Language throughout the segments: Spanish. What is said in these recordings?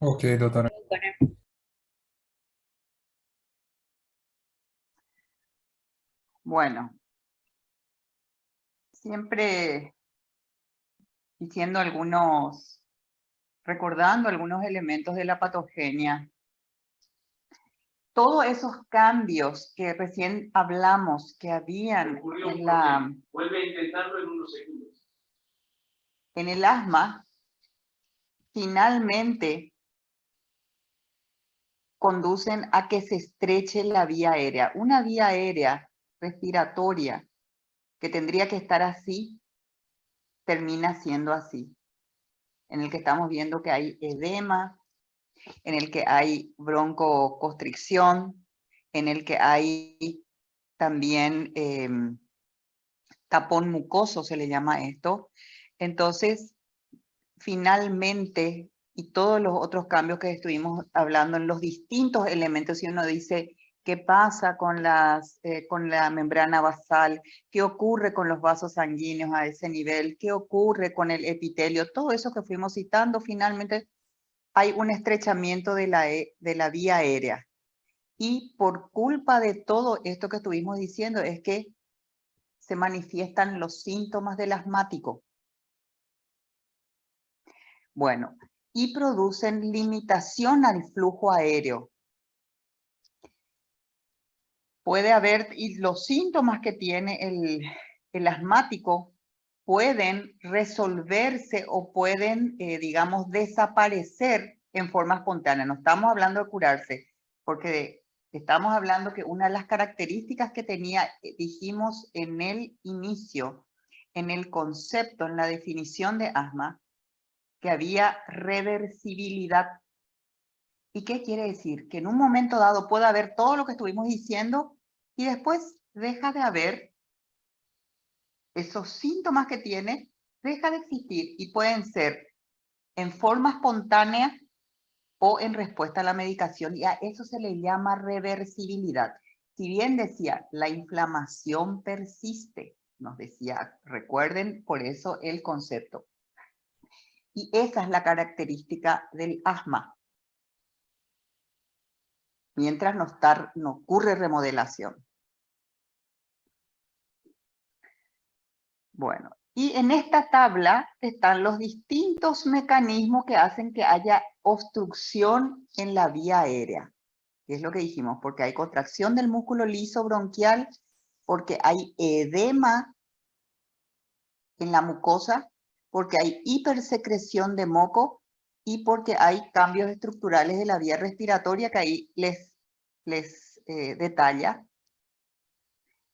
Ok, doctora. Bueno, siempre diciendo recordando algunos elementos de la patogenia. Todos esos cambios que recién hablamos que habían Vuelve a intentarlo en unos segundos. En el asma, finalmente conducen a que se estreche la vía aérea. Una vía aérea respiratoria que tendría que estar así, termina siendo así. En el que estamos viendo que hay edema, en el que hay broncoconstricción, en el que hay también tapón mucoso, se le llama esto. Entonces, finalmente, y todos los otros cambios que estuvimos hablando en los distintos elementos, si uno dice, ¿qué pasa con la membrana basal? ¿Qué ocurre con los vasos sanguíneos a ese nivel? ¿Qué ocurre con el epitelio? Todo eso que fuimos citando, finalmente hay un estrechamiento de la vía aérea. Y por culpa de todo esto que estuvimos diciendo es que se manifiestan los síntomas del asmático. Bueno, y producen limitación al flujo aéreo. Puede haber, y los síntomas que tiene el asmático pueden resolverse o pueden, digamos, desaparecer en forma espontánea. No estamos hablando de curarse, porque estamos hablando que una de las características que tenía, dijimos en el inicio, en el concepto, en la definición de asma, que había reversibilidad. ¿Y qué quiere decir? Que en un momento dado puede haber todo lo que estuvimos diciendo y después deja de haber esos síntomas que tiene, deja de existir y pueden ser en forma espontánea o en respuesta a la medicación, y a eso se le llama reversibilidad. Si bien decía, la inflamación persiste, nos decía, recuerden por eso el concepto. Y esa es la característica del asma. Mientras no ocurre remodelación. Bueno, y en esta tabla están los distintos mecanismos que hacen que haya obstrucción en la vía aérea. Que es lo que dijimos, porque hay contracción del músculo liso bronquial, porque hay edema en la mucosa, porque hay hipersecreción de moco y porque hay cambios estructurales de la vía respiratoria que ahí les detalla.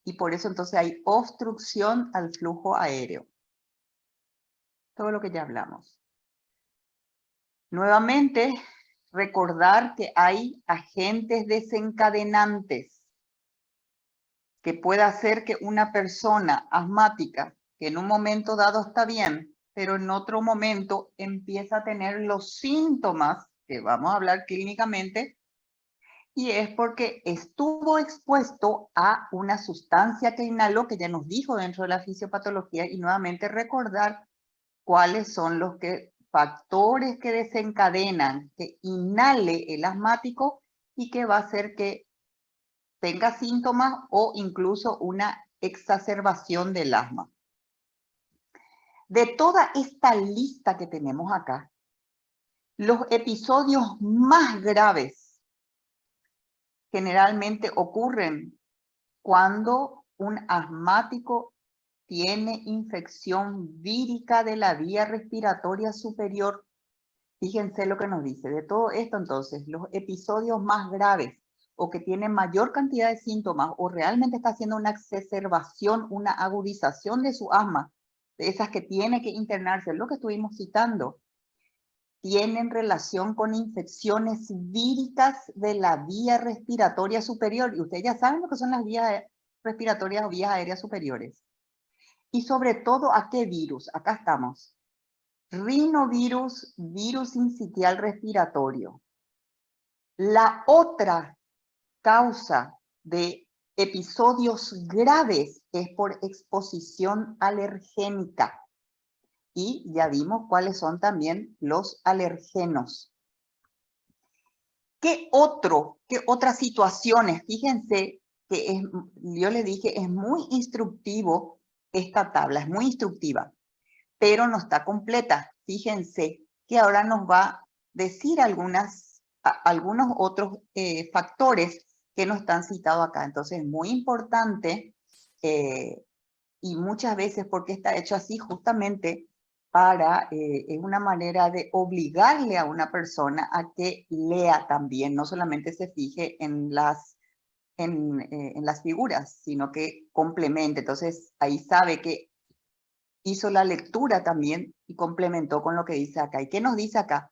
Y por eso entonces hay obstrucción al flujo aéreo. Todo lo que ya hablamos. Nuevamente, recordar que hay agentes desencadenantes que puede hacer que una persona asmática, que en un momento dado está bien, pero en otro momento empieza a tener los síntomas que vamos a hablar clínicamente, y es porque estuvo expuesto a una sustancia que inhaló, que ya nos dijo dentro de la fisiopatología, y nuevamente recordar cuáles son los factores que desencadenan que inhale el asmático y que va a hacer que tenga síntomas o incluso una exacerbación del asma. De toda esta lista que tenemos acá, los episodios más graves generalmente ocurren cuando un asmático tiene infección vírica de la vía respiratoria superior. Fíjense lo que nos dice. De todo esto, entonces, los episodios más graves o que tienen mayor cantidad de síntomas o realmente está haciendo una exacerbación, una agudización de su asma, de esas que tiene que internarse, lo que estuvimos citando, tienen relación con infecciones víricas de la vía respiratoria superior. Y ustedes ya saben lo que son las vías respiratorias o vías aéreas superiores. Y sobre todo, ¿a qué virus? Acá estamos. Rinovirus, virus sincitial respiratorio. La otra causa de episodios graves es por exposición alergénica. Y ya vimos cuáles son también los alergenos. ¿Qué otras situaciones? Fíjense que yo les dije, es muy instructivo esta tabla, es muy instructiva, pero no está completa. Fíjense que ahora nos va a decir algunos otros factores que no están citados acá. Entonces, es muy importante y muchas veces porque está hecho así justamente para, es una manera de obligarle a una persona a que lea también, no solamente se fije en las figuras, sino que complemente. Entonces, ahí sabe que hizo la lectura también y complementó con lo que dice acá. ¿Y qué nos dice acá?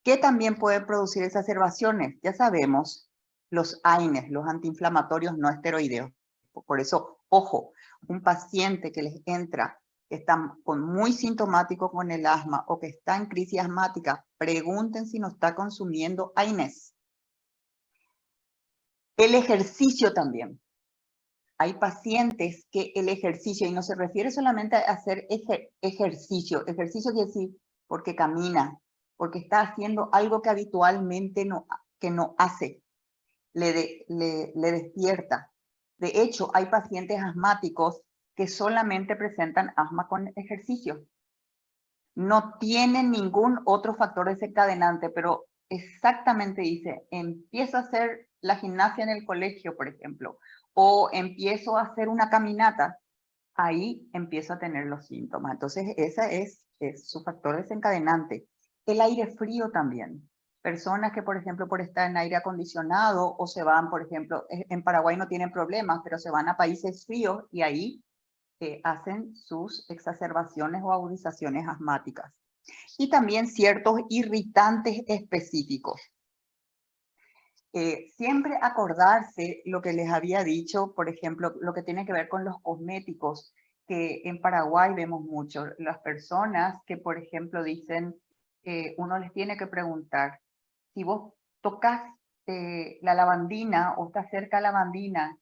Que también pueden producir exacerbaciones. Ya sabemos, los AINES, los antiinflamatorios no esteroideos. Por eso, ojo, un paciente que les entra, que está muy sintomático con el asma o que está en crisis asmática, pregunten si no está consumiendo AINES. El ejercicio también. Hay pacientes que el ejercicio, y no se refiere solamente a hacer ejercicio quiere decir porque camina, porque está haciendo algo que habitualmente no hace, le despierta. De hecho, hay pacientes asmáticos que solamente presentan asma con ejercicio. No tienen ningún otro factor desencadenante, pero exactamente dice, empiezo a hacer la gimnasia en el colegio, por ejemplo, o empiezo a hacer una caminata, ahí empiezo a tener los síntomas. Entonces, ese es su factor desencadenante. El aire frío también. Personas que, por ejemplo, por estar en aire acondicionado o se van, por ejemplo, en Paraguay no tienen problemas, pero se van a países fríos y ahí hacen sus exacerbaciones o agudizaciones asmáticas. Y también ciertos irritantes específicos. Siempre acordarse lo que les había dicho, por ejemplo, lo que tiene que ver con los cosméticos, que en Paraguay vemos mucho. Las personas que, por ejemplo, dicen, uno les tiene que preguntar, si vos tocas la lavandina o estás cerca de la lavandina,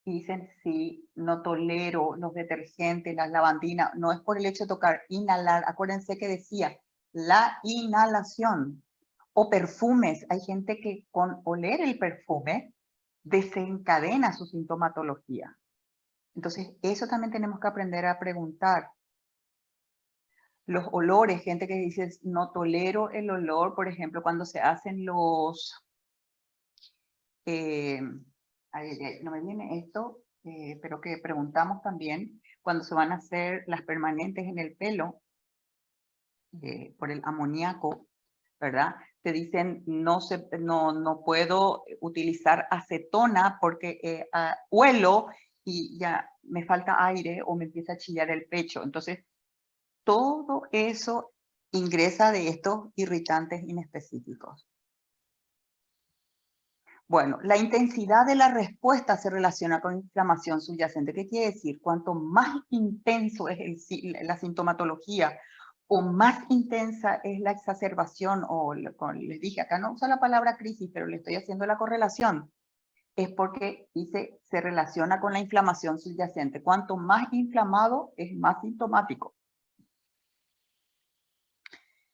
y dicen, sí, no tolero los detergentes, las lavandinas, no es por el hecho de tocar, inhalar. Acuérdense que decía, la inhalación. O perfumes, hay gente que con oler el perfume desencadena su sintomatología. Entonces, eso también tenemos que aprender a preguntar. Los olores, gente que dice, no tolero el olor, por ejemplo, cuando se hacen los... no me viene esto, pero que preguntamos también, cuando se van a hacer las permanentes en el pelo, por el amoníaco, ¿verdad? Te dicen, no puedo utilizar acetona porque huelo y ya me falta aire o me empieza a chillar el pecho. Entonces, todo eso ingresa de estos irritantes inespecíficos. Bueno, la intensidad de la respuesta se relaciona con inflamación subyacente. ¿Qué quiere decir? Cuanto más intenso es la sintomatología o más intensa es la exacerbación, o les dije, acá no uso la palabra crisis, pero le estoy haciendo la correlación, es porque dice, se relaciona con la inflamación subyacente. Cuanto más inflamado, es más sintomático.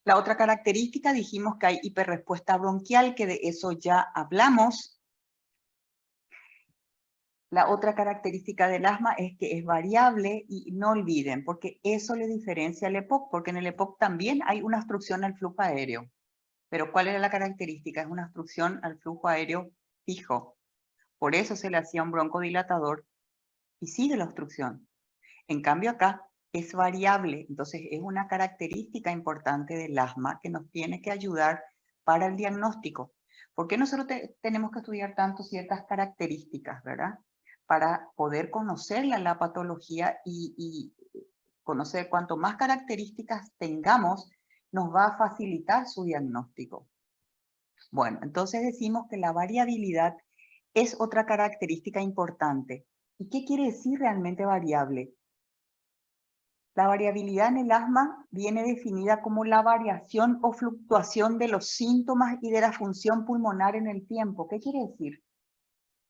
La otra característica, dijimos que hay hiperrespuesta bronquial, que de eso ya hablamos. La otra característica del asma es que es variable y no olviden, porque eso le diferencia al EPOC, porque en el EPOC también hay una obstrucción al flujo aéreo. Pero ¿cuál era la característica? Es una obstrucción al flujo aéreo fijo. Por eso se le hacía un broncodilatador y sigue la obstrucción. En cambio acá es variable, entonces es una característica importante del asma que nos tiene que ayudar para el diagnóstico. ¿Por qué nosotros tenemos que estudiar tanto ciertas características, verdad? Para poder conocer la patología y conocer cuanto más características tengamos, nos va a facilitar su diagnóstico. Bueno, entonces decimos que la variabilidad es otra característica importante. ¿Y qué quiere decir realmente variable? La variabilidad en el asma viene definida como la variación o fluctuación de los síntomas y de la función pulmonar en el tiempo. ¿Qué quiere decir?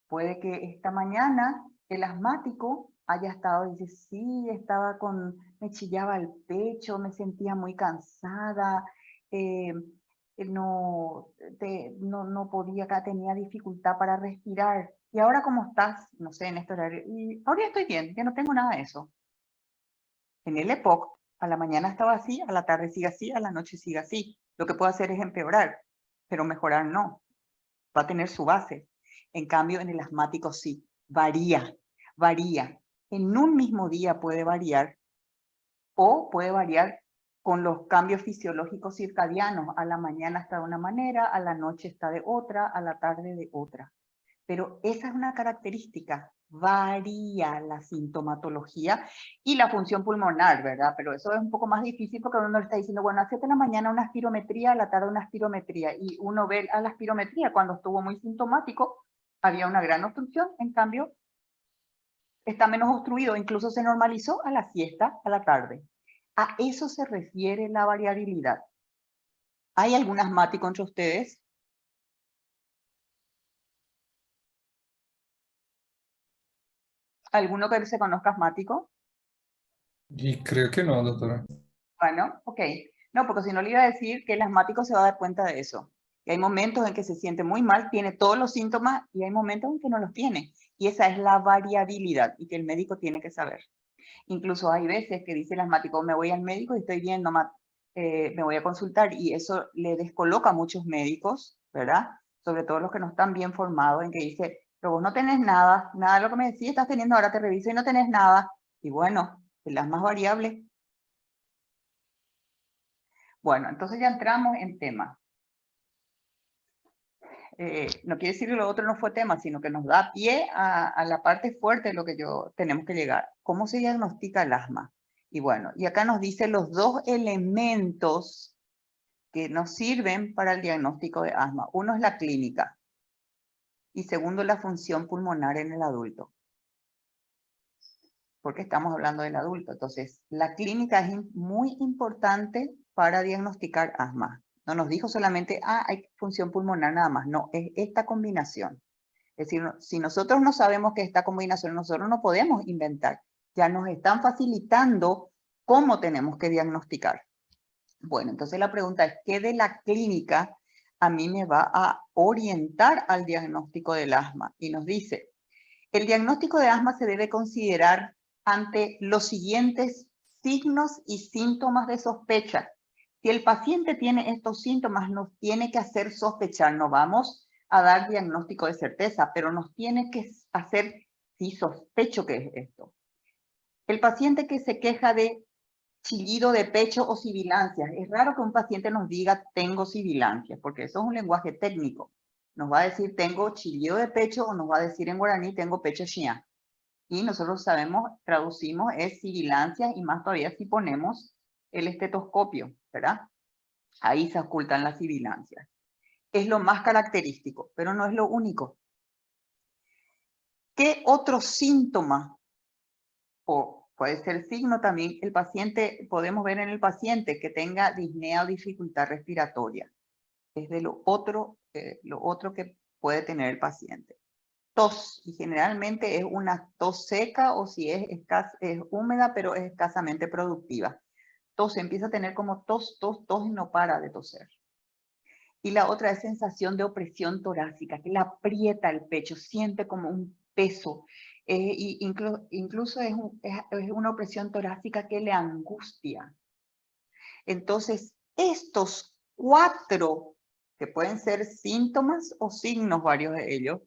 Puede que esta mañana el asmático haya estado, dice, sí, me chillaba el pecho, me sentía muy cansada, no podía, tenía dificultad para respirar. ¿Y ahora cómo estás? No sé, en este horario. Y ahora estoy bien, ya no tengo nada de eso. En el EPOC, a la mañana estaba así, a la tarde sigue así, a la noche sigue así. Lo que puedo hacer es empeorar, pero mejorar no. Va a tener su base. En cambio, en el asmático sí, varía. En un mismo día puede variar o puede variar con los cambios fisiológicos circadianos. A la mañana está de una manera, a la noche está de otra, a la tarde de otra. Pero esa es una característica, varía la sintomatología y la función pulmonar, ¿verdad? Pero eso es un poco más difícil porque uno le está diciendo, bueno, hace en la mañana una espirometría, a la tarde una espirometría, y uno ve a la espirometría cuando estuvo muy sintomático, había una gran obstrucción, en cambio, está menos obstruido, incluso se normalizó a la siesta, a la tarde. A eso se refiere la variabilidad. ¿Hay algún asmático entre ustedes? ¿Alguno que se conozca asmático? Y creo que no, doctora. Bueno, ok. No, porque si no le iba a decir que el asmático se va a dar cuenta de eso. Y hay momentos en que se siente muy mal, tiene todos los síntomas y hay momentos en que no los tiene. Y esa es la variabilidad y que el médico tiene que saber. Incluso hay veces que dice el asmático, me voy al médico y estoy bien, nomás, me voy a consultar, y eso le descoloca a muchos médicos, ¿verdad? Sobre todo los que no están bien formados, en que dice, pero vos no tenés nada, nada de lo que me decís estás teniendo, ahora te reviso y no tenés nada. Y bueno, el asma es variable. Bueno, entonces ya entramos en tema. No quiere decir que lo otro no fue tema, sino que nos da pie a la parte fuerte de lo que tenemos que llegar. ¿Cómo se diagnostica el asma? Y bueno, y acá nos dice los dos elementos que nos sirven para el diagnóstico de asma. Uno es la clínica y segundo la función pulmonar en el adulto. Porque estamos hablando del adulto. Entonces, la clínica es muy importante para diagnosticar asma. No nos dijo solamente, hay función pulmonar nada más. No, es esta combinación. Es decir, si nosotros no sabemos que esta combinación, nosotros no podemos inventar. Ya nos están facilitando cómo tenemos que diagnosticar. Bueno, entonces la pregunta es, ¿qué de la clínica a mí me va a orientar al diagnóstico del asma? Y nos dice, el diagnóstico de asma se debe considerar ante los siguientes signos y síntomas de sospecha. Si el paciente tiene estos síntomas, nos tiene que hacer sospechar. No vamos a dar diagnóstico de certeza, pero nos tiene que hacer, sí, sospecho que es esto. El paciente que se queja de chillido de pecho o sibilancias. Es raro que un paciente nos diga tengo sibilancias, porque eso es un lenguaje técnico. Nos va a decir tengo chillido de pecho o nos va a decir en guaraní tengo pecho xia. Y nosotros sabemos, traducimos es sibilancias, y más todavía si ponemos el estetoscopio, ¿verdad? Ahí se ocultan las sibilancias. Es lo más característico, pero no es lo único. ¿Qué otro síntoma o puede ser signo también, el paciente, podemos ver en el paciente que tenga disnea o dificultad respiratoria? Es de lo otro que puede tener el paciente. Tos, y generalmente es una tos seca o si es húmeda, pero es escasamente productiva. Tos, empieza a tener como tos y no para de toser. Y la otra es sensación de opresión torácica, que le aprieta el pecho, siente como un peso. Y incluso es una opresión torácica que le angustia. Entonces, estos 4, que pueden ser síntomas o signos, varios de ellos,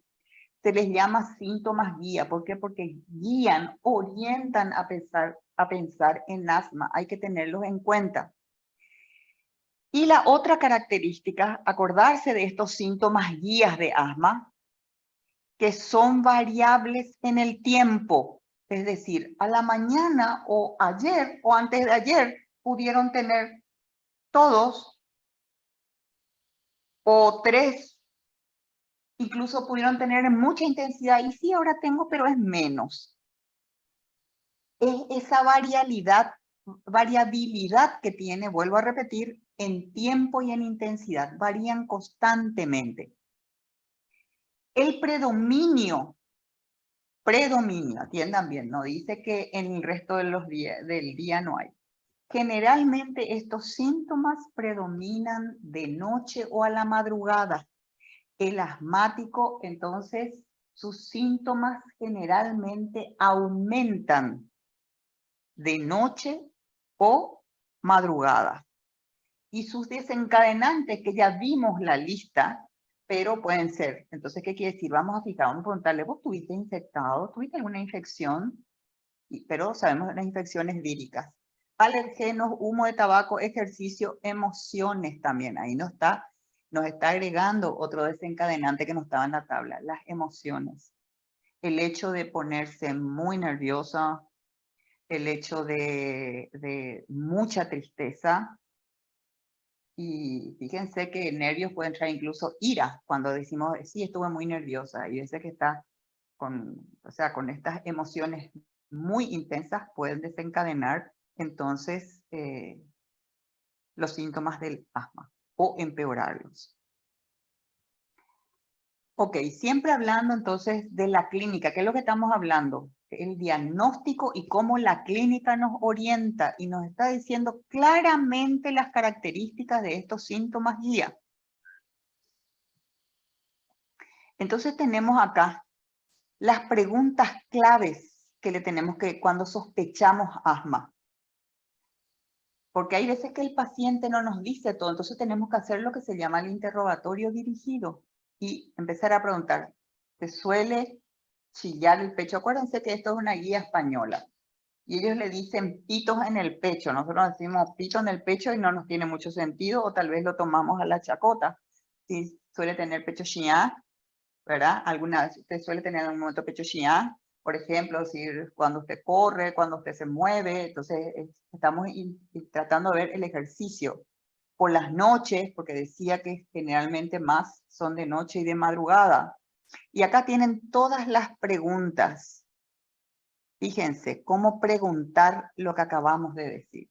se les llama síntomas guía. ¿Por qué? Porque guían, orientan a pensar en asma. Hay que tenerlos en cuenta. Y la otra característica, acordarse de estos síntomas guías de asma, que son variables en el tiempo. Es decir, a la mañana o ayer o antes de ayer pudieron tener todos o 3, incluso pudieron tener mucha intensidad. Y sí, ahora tengo, pero es menos. Es esa variabilidad que tiene, vuelvo a repetir, en tiempo y en intensidad. Varían constantemente. El predominio, atiendan bien, no dice que en el resto de del día no hay. Generalmente estos síntomas predominan de noche o a la madrugada. El asmático, entonces, sus síntomas generalmente aumentan de noche o madrugada. Y sus desencadenantes, que ya vimos la lista, pero pueden ser. Entonces, ¿qué quiere decir? Vamos a fijar, vamos a preguntarle, ¿vos tuviste infectado? ¿Tuviste alguna infección? Pero sabemos las infecciones víricas. Alergenos, humo de tabaco, ejercicio, emociones también. Ahí nos está agregando otro desencadenante que no estaba en la tabla, las emociones. El hecho de ponerse muy nerviosa, el hecho de mucha tristeza. Y fíjense que nervios pueden traer incluso ira cuando decimos, sí, estuve muy nerviosa. Y ese que está con estas emociones muy intensas pueden desencadenar entonces los síntomas del asma o empeorarlos. Ok, siempre hablando entonces de la clínica, ¿qué es lo que estamos hablando? El diagnóstico y cómo la clínica nos orienta y nos está diciendo claramente las características de estos síntomas guía. Entonces tenemos acá las preguntas claves que le tenemos que cuando sospechamos asma. Porque hay veces que el paciente no nos dice todo, entonces tenemos que hacer lo que se llama el interrogatorio dirigido y empezar a preguntar, ¿te suele chillar el pecho? Acuérdense que esto es una guía española y ellos le dicen pitos en el pecho. Nosotros decimos pito en el pecho y no nos tiene mucho sentido o tal vez lo tomamos a la chacota. Si suele tener pecho chillado, ¿verdad? Alguna vez usted suele tener en un momento pecho chillado, por ejemplo, si cuando usted corre, cuando usted se mueve, entonces estamos tratando de ver el ejercicio. Por las noches, porque decía que generalmente más son de noche y de madrugada. Y acá tienen todas las preguntas. Fíjense, cómo preguntar lo que acabamos de decir.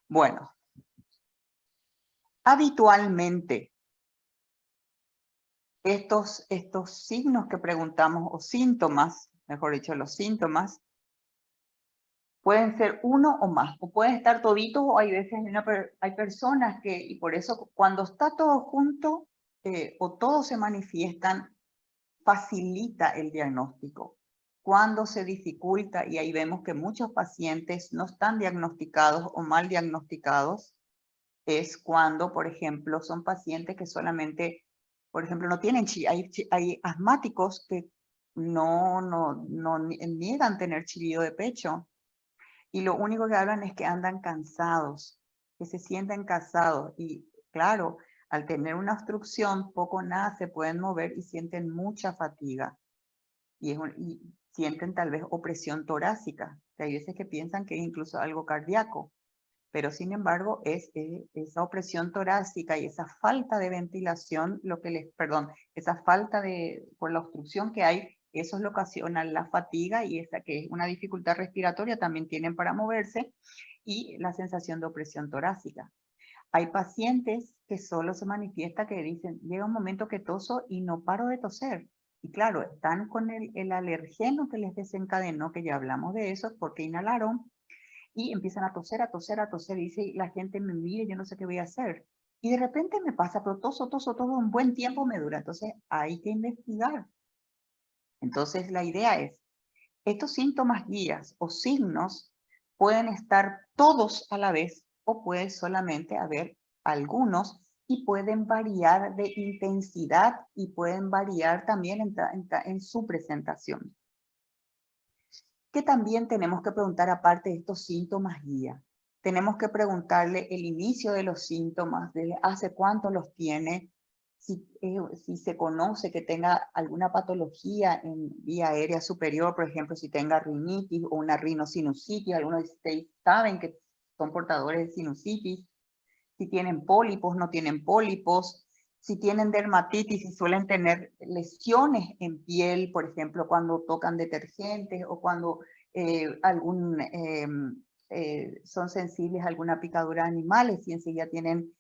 Bueno, habitualmente estos signos que preguntamos, o síntomas, mejor dicho, los síntomas, pueden ser uno o más, o pueden estar toditos, o hay veces hay personas que, y por eso cuando está todo junto, o todos se manifiestan, facilita el diagnóstico. Cuando se dificulta, y ahí vemos que muchos pacientes no están diagnosticados o mal diagnosticados, es cuando, por ejemplo, son pacientes que solamente, por ejemplo, no tienen hay asmáticos que no niegan tener chillido de pecho y lo único que hablan es que andan cansados, que se sienten cansados y claro, al tener una obstrucción, poco o nada se pueden mover y sienten mucha fatiga y sienten tal vez opresión torácica, que hay veces que piensan que es incluso algo cardíaco. Pero sin embargo es esa opresión torácica y esa falta de ventilación, esa falta por la obstrucción que hay, eso es lo que ocasiona la fatiga y esa que es una dificultad respiratoria también tienen para moverse y la sensación de opresión torácica. Hay pacientes que solo se manifiesta que dicen, llega un momento que toso y no paro de toser. Y claro, están con el alergeno que les desencadenó, que ya hablamos de eso, porque inhalaron, y empiezan a toser, y dice, la gente me mira, yo no sé qué voy a hacer. Y de repente me pasa, pero toso, todo un buen tiempo me dura. Entonces hay que investigar. Entonces la idea es, estos síntomas guías o signos pueden estar todos a la vez o puede solamente haber algunos y pueden variar de intensidad y pueden variar también en su presentación. Que también tenemos que preguntar aparte de estos síntomas guía. Tenemos que preguntarle el inicio de los síntomas, de hace cuánto los tiene, si se conoce que tenga alguna patología en vía aérea superior, por ejemplo, si tenga rinitis o una rinosinusitis, algunos de ustedes saben que son portadores de sinusitis, si tienen pólipos, no tienen pólipos, si tienen dermatitis y suelen tener lesiones en piel, por ejemplo, cuando tocan detergentes o cuando son sensibles a alguna picadura de animales y enseguida tienen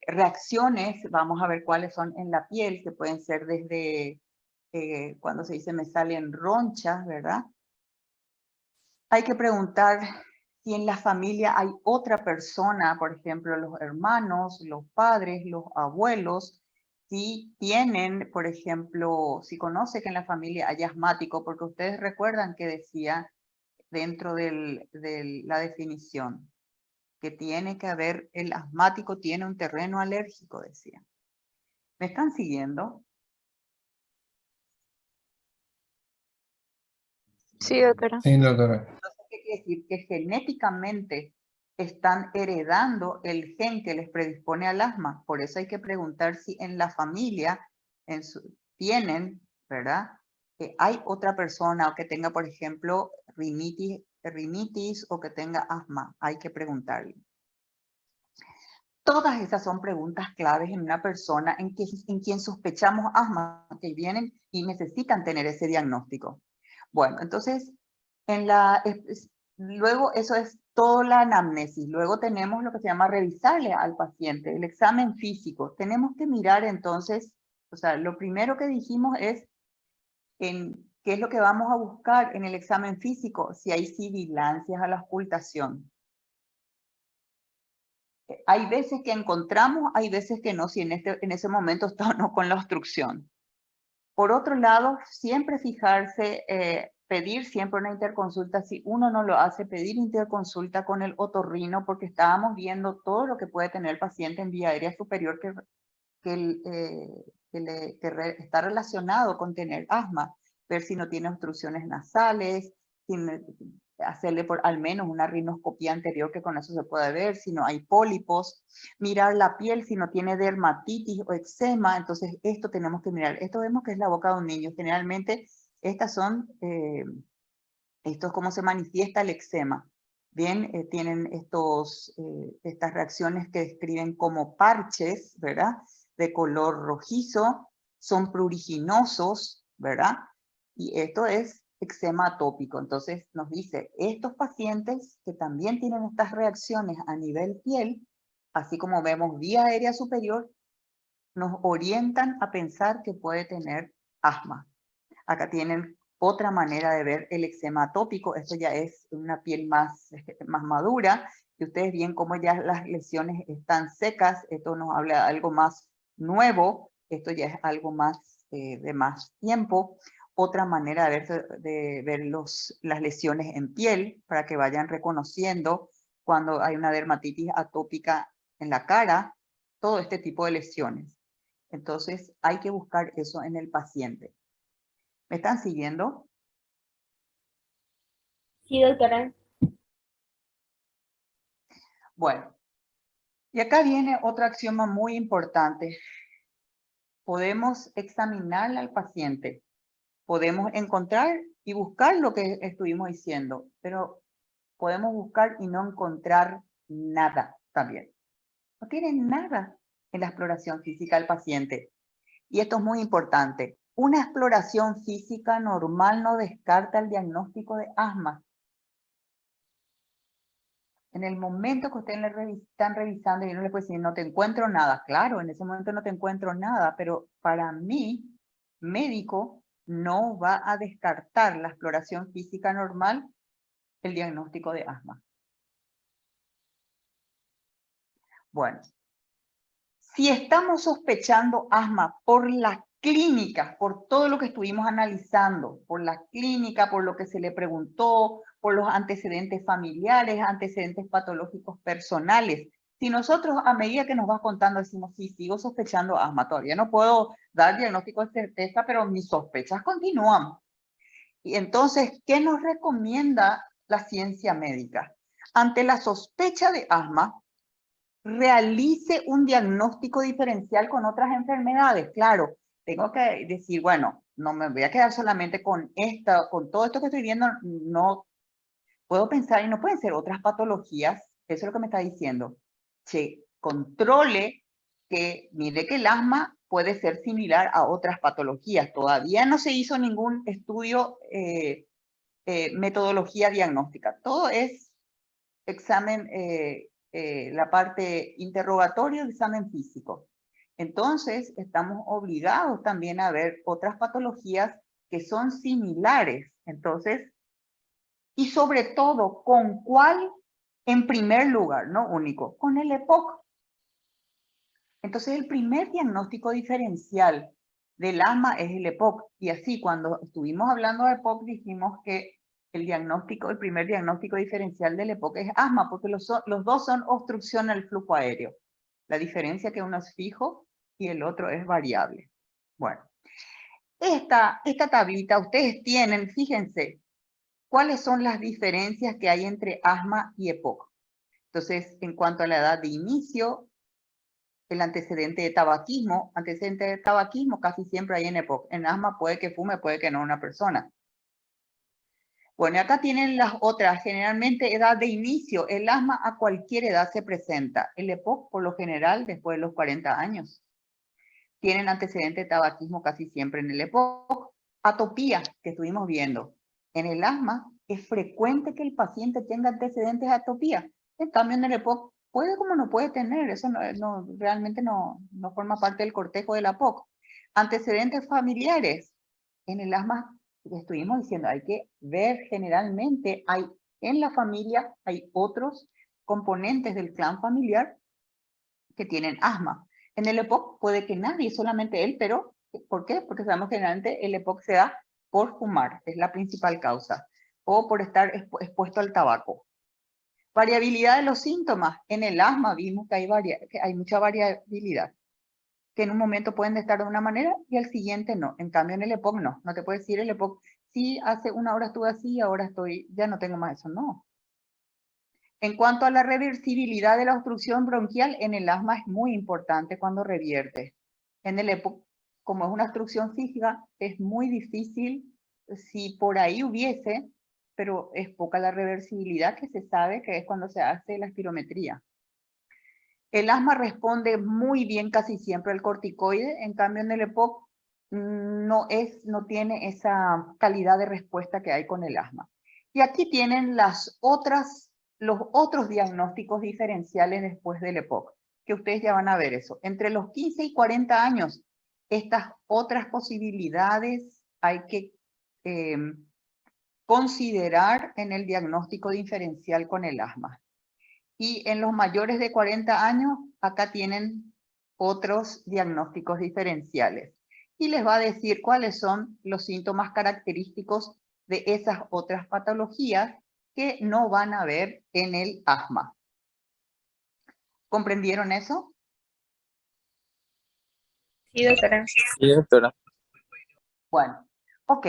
reacciones, vamos a ver cuáles son en la piel, que pueden ser desde cuando se dice me salen ronchas, ¿verdad? Hay que preguntar si en la familia hay otra persona, por ejemplo, los hermanos, los padres, los abuelos, si tienen, por ejemplo, si conoce que en la familia hay asmático, porque ustedes recuerdan que decía dentro de la definición que tiene que haber, el asmático tiene un terreno alérgico, decía. ¿Me están siguiendo? Sí, doctora. Sí, doctora. Entonces, ¿qué quiere decir? Que genéticamente están heredando el gen que les predispone al asma. Por eso hay que preguntar si en la familia tienen, ¿verdad? Hay otra persona o que tenga, por ejemplo, rinitis o que tenga asma. Hay que preguntarle. Todas esas son preguntas claves en una persona en quien sospechamos asma, que vienen y necesitan tener ese diagnóstico. Bueno, entonces, luego eso es toda la anamnesis. Luego tenemos lo que se llama revisarle al paciente, el examen físico. Tenemos que mirar entonces, o sea, lo primero que dijimos es qué es lo que vamos a buscar en el examen físico, si hay sibilancias a la auscultación. Hay veces que encontramos, hay veces que no, si en ese momento está o no con la obstrucción. Por otro lado, siempre fijarse, pedir siempre una interconsulta. Si uno no lo hace, pedir interconsulta con el otorrino, porque estábamos viendo todo lo que puede tener el paciente en vía aérea superior que está relacionado con tener asma. Ver si no tiene obstrucciones nasales, hacerle al menos una rinoscopía anterior, que con eso se puede ver si no hay pólipos, mirar la piel si no tiene dermatitis o eczema. Entonces esto tenemos que mirar. Esto vemos que es la boca de un niño. Generalmente esto es cómo se manifiesta el eczema. Bien, tienen estas reacciones que describen como parches, ¿verdad? De color rojizo, son pruriginosos, ¿verdad? Y esto es eczema atópico. Entonces nos dice, estos pacientes que también tienen estas reacciones a nivel piel, así como vemos vía aérea superior, nos orientan a pensar que puede tener asma. Acá tienen otra manera de ver el eczema atópico. Esto ya es una piel más madura. Y ustedes ven cómo ya las lesiones están secas. Esto nos habla de algo más nuevo. Esto ya es algo más de más tiempo. Otra manera de ver las lesiones en piel, para que vayan reconociendo cuando hay una dermatitis atópica en la cara, todo este tipo de lesiones. Entonces hay que buscar eso en el paciente. ¿Me están siguiendo? Sí, doctora. Bueno, y acá viene otra axioma muy importante. Podemos examinarle al paciente, podemos encontrar y buscar lo que estuvimos diciendo, pero podemos buscar y no encontrar nada también. No tiene nada en la exploración física del paciente. Y esto es muy importante. Una exploración física normal no descarta el diagnóstico de asma. En el momento que ustedes están revisando y uno le puede decir, no te encuentro nada. Claro, en ese momento no te encuentro nada, pero para mí, médico, no va a descartar la exploración física normal el diagnóstico de asma. Bueno, si estamos sospechando asma por la clínica, por todo lo que estuvimos analizando, por la clínica, por lo que se le preguntó, por los antecedentes familiares, antecedentes patológicos personales. Si nosotros a medida que nos vas contando decimos, sí, sigo sospechando asma, todavía no puedo dar diagnóstico de certeza, pero mis sospechas continúan. Y entonces, ¿qué nos recomienda la ciencia médica? Ante la sospecha de asma, realice un diagnóstico diferencial con otras enfermedades. Claro, tengo que decir, bueno, no me voy a quedar solamente con todo esto que estoy viendo, no puedo pensar y no pueden ser otras patologías. Eso es lo que me está diciendo. Che, controle que, mire que el asma puede ser similar a otras patologías. Todavía no se hizo ningún estudio, metodología diagnóstica. Todo es examen, la parte interrogatorio de examen físico. Entonces, estamos obligados también a ver otras patologías que son similares. Entonces, y sobre todo, ¿con cuál en primer lugar? No único, con el EPOC. Entonces, el primer diagnóstico diferencial del asma es el EPOC. Y así, cuando estuvimos hablando de EPOC, dijimos que el primer diagnóstico diferencial del EPOC es asma, porque los dos son obstrucción al flujo aéreo. La diferencia es que uno es fijo y el otro es variable. Bueno, esta tablita ustedes tienen, fíjense, cuáles son las diferencias que hay entre asma y EPOC. Entonces, en cuanto a la edad de inicio, el antecedente de tabaquismo casi siempre hay en EPOC. En asma puede que fume, puede que no una persona. Bueno, y acá tienen las otras, generalmente edad de inicio. El asma a cualquier edad se presenta. El EPOC, por lo general, después de los 40 años. Tienen antecedente de tabaquismo casi siempre en el EPOC. Atopía, que estuvimos viendo. En el asma es frecuente que el paciente tenga antecedentes de atopía. En cambio, en el EPOC puede como no puede tener. Eso realmente no forma parte del cortejo del EPOC. Antecedentes familiares. En el asma, estuvimos diciendo, hay que ver generalmente, en la familia hay otros componentes del clan familiar que tienen asma. En el EPOC puede que nadie, solamente él, pero ¿por qué? Porque sabemos que generalmente el EPOC se da por fumar, es la principal causa, o por estar expuesto al tabaco. Variabilidad de los síntomas. En el asma vimos que hay mucha variabilidad, que en un momento pueden estar de una manera y al siguiente no. En cambio, en el EPOC no. No te puede decir el EPOC, sí, hace una hora estuve así y ahora ya no tengo más eso. No. En cuanto a la reversibilidad de la obstrucción bronquial, en el asma es muy importante cuando revierte. En el EPOC, como es una obstrucción física, es muy difícil, si por ahí hubiese, pero es poca la reversibilidad que se sabe que es cuando se hace la espirometría. El asma responde muy bien casi siempre al corticoide, en cambio en el EPOC no tiene esa calidad de respuesta que hay con el asma. Y aquí tienen los otros diagnósticos diferenciales después del EPOC, que ustedes ya van a ver eso. Entre los 15 y 40 años, estas otras posibilidades hay que considerar en el diagnóstico diferencial con el asma. Y en los mayores de 40 años, acá tienen otros diagnósticos diferenciales. Y les va a decir cuáles son los síntomas característicos de esas otras patologías que no van a ver en el asma. ¿Comprendieron eso? Sí, doctora. Sí, doctora. Bueno, ok.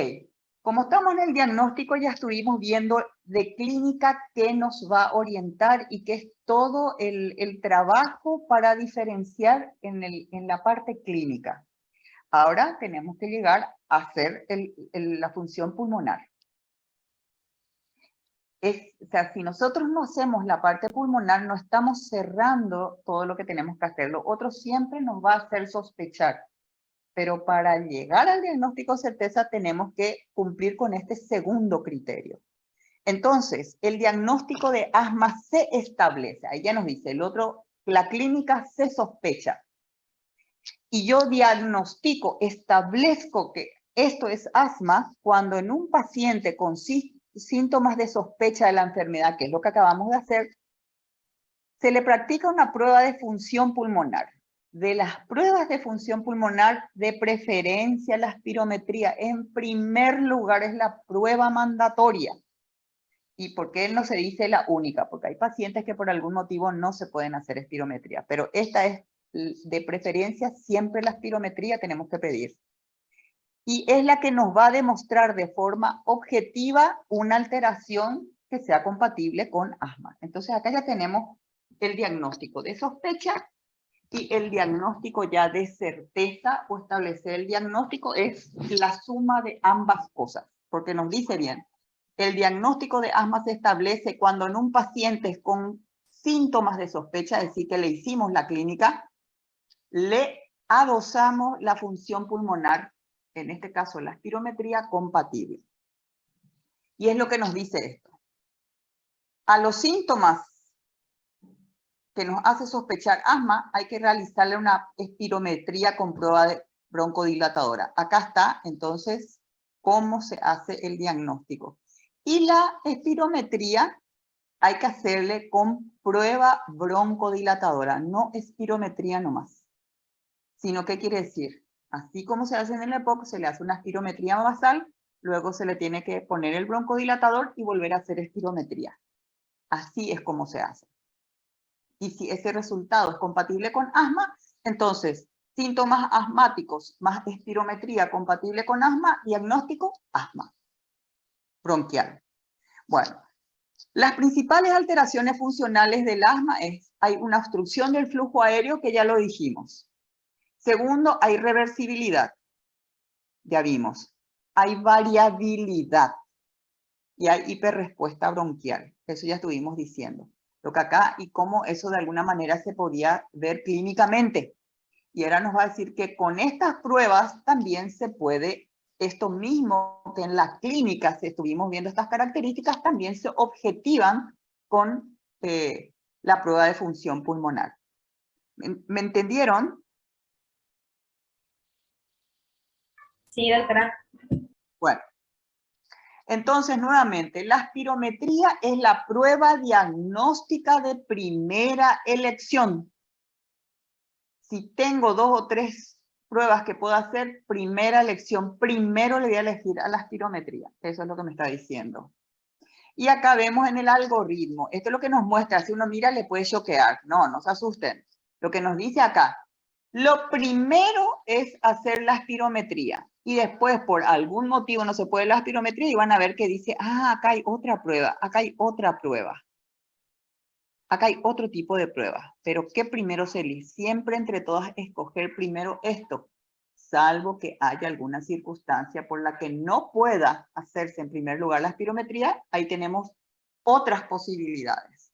Como estamos en el diagnóstico, ya estuvimos viendo de clínica qué nos va a orientar y qué es todo el trabajo para diferenciar en la parte clínica. Ahora tenemos que llegar a hacer la función pulmonar. O sea, si nosotros no hacemos la parte pulmonar, no estamos cerrando todo lo que tenemos que hacer. Lo otro siempre nos va a hacer sospechar. Pero para llegar al diagnóstico certeza tenemos que cumplir con este segundo criterio. Entonces, el diagnóstico de asma se establece. Ahí ya nos dice, el otro, la clínica se sospecha. Y yo diagnostico, establezco que esto es asma cuando en un paciente con síntomas de sospecha de la enfermedad, que es lo que acabamos de hacer, se le practica una prueba de función pulmonar. De las pruebas de función pulmonar, de preferencia la espirometría, en primer lugar es la prueba mandatoria. ¿Y por qué no se dice la única? Porque hay pacientes que por algún motivo no se pueden hacer espirometría, pero esta es de preferencia, siempre la espirometría tenemos que pedir. Y es la que nos va a demostrar de forma objetiva una alteración que sea compatible con asma. Entonces acá ya tenemos el diagnóstico de sospecha y el diagnóstico ya de certeza, o establecer el diagnóstico es la suma de ambas cosas, porque nos dice bien, el diagnóstico de asma se establece cuando en un paciente con síntomas de sospecha, es decir, que le hicimos la clínica, le adosamos la función pulmonar, en este caso la espirometría compatible. Y es lo que nos dice esto. A los síntomas que nos hace sospechar asma, hay que realizarle una espirometría con prueba de broncodilatadora. Acá está, entonces, cómo se hace el diagnóstico. Y la espirometría hay que hacerle con prueba broncodilatadora, no espirometría nomás. Sino, ¿qué quiere decir? Así como se hace en el EPOC, se le hace una espirometría basal, luego se le tiene que poner el broncodilatador y volver a hacer espirometría. Así es como se hace. Y si ese resultado es compatible con asma, entonces síntomas asmáticos más espirometría compatible con asma, diagnóstico, asma bronquial. Bueno, las principales alteraciones funcionales del asma es, hay una obstrucción del flujo aéreo, que ya lo dijimos. Segundo, hay reversibilidad, ya vimos. Hay variabilidad y hay hiperrespuesta bronquial, eso ya estuvimos diciendo. Lo que acá y cómo eso de alguna manera se podía ver clínicamente. Y ahora nos va a decir que con estas pruebas también se puede, esto mismo que en la clínica se estuvimos viendo estas características, también se objetivan con la prueba de función pulmonar. ¿Me entendieron? Sí, doctora. Bueno. Entonces, nuevamente, la espirometría es la prueba diagnóstica de primera elección. Si tengo 2 o 3 pruebas que puedo hacer, primera elección, primero le voy a elegir a la espirometría. Eso es lo que me está diciendo. Y acá vemos en el algoritmo, esto es lo que nos muestra, si uno mira le puede choquear. No, no se asusten. Lo que nos dice acá, lo primero es hacer la espirometría. Y después, por algún motivo, no se puede la espirometría y van a ver que dice, ah, acá hay otra prueba, acá hay otra prueba. Acá hay otro tipo de prueba. Pero ¿qué primero se elige? Siempre entre todas escoger primero esto, salvo que haya alguna circunstancia por la que no pueda hacerse en primer lugar la espirometría, ahí tenemos otras posibilidades.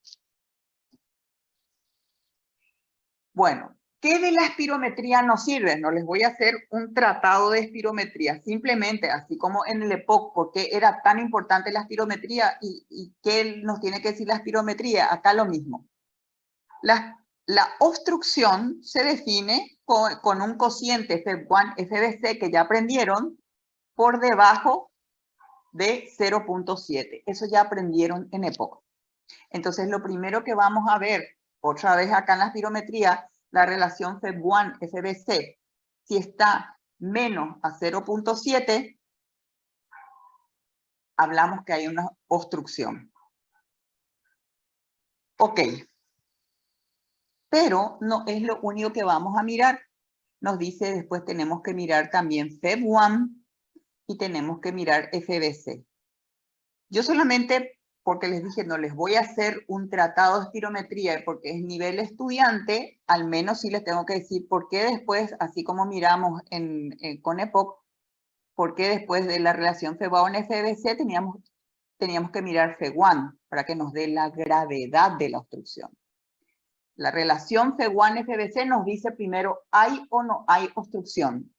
Bueno, ¿qué de la espirometría nos sirve? No les voy a hacer un tratado de espirometría, simplemente, así como en el EPOC, ¿por qué era tan importante la espirometría y qué nos tiene que decir la espirometría? Acá lo mismo. La obstrucción se define con un cociente FEV1, FBC que ya aprendieron, por debajo de 0.7. Eso ya aprendieron en EPOC. Entonces, lo primero que vamos a ver, otra vez acá en la espirometría, la relación FEV1-FBC, si está menos a 0.7, hablamos que hay una obstrucción. Ok. Pero no es lo único que vamos a mirar. Nos dice después tenemos que mirar también FEV1 y tenemos que mirar FBC. Yo solamente, porque les dije, no les voy a hacer un tratado de espirometría porque es nivel estudiante, al menos sí les tengo que decir por qué después, así como miramos con EPOC, por qué después de la relación FEV1-FBC teníamos que mirar FEV1 para que nos dé la gravedad de la obstrucción. La relación FEV1-FBC nos dice primero, ¿hay o no hay obstrucción?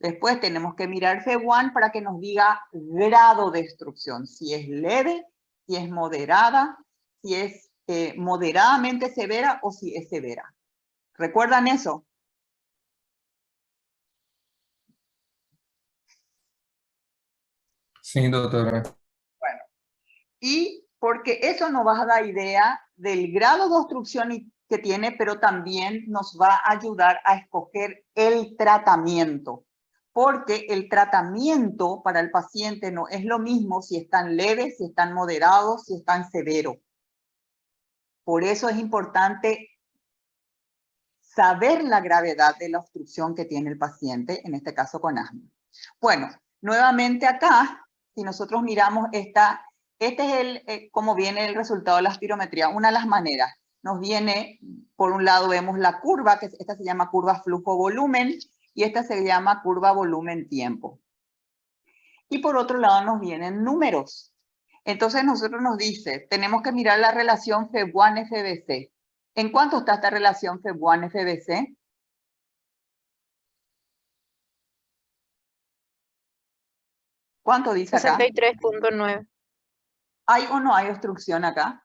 Después tenemos que mirar FEV1 para que nos diga grado de obstrucción, si es leve, si es moderada, si es moderadamente severa o si es severa. ¿Recuerdan eso? Sí, doctora. Bueno, y porque eso nos va a dar idea del grado de obstrucción que tiene, pero también nos va a ayudar a escoger el tratamiento. Porque el tratamiento para el paciente no es lo mismo si están leves, si están moderados, si están severos. Por eso es importante saber la gravedad de la obstrucción que tiene el paciente, en este caso con asma. Bueno, nuevamente acá, si nosotros miramos este es cómo viene el resultado de la espirometría, una de las maneras. Nos viene, por un lado vemos la curva, que esta se llama curva flujo-volumen, y esta se llama curva volumen-tiempo. Y por otro lado nos vienen números. Entonces nosotros nos dice, tenemos que mirar la relación FEV1-FBC. ¿En cuánto está esta relación FEV1-FBC? ¿Cuánto dice acá? 63.9. ¿Hay o no hay obstrucción acá?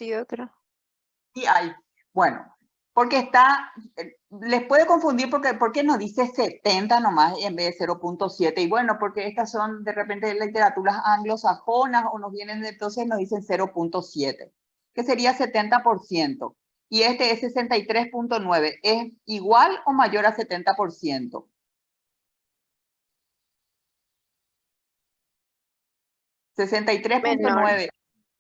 Sí, doctora. Sí hay. Bueno, porque está, les puede confundir porque nos dice 70 nomás en vez de 0.7. Y bueno, porque estas son de repente literaturas anglosajonas o nos vienen, entonces nos dicen 0.7, que sería 70%. Y este es 63.9. ¿Es igual o mayor a 70%? Menor. 63.9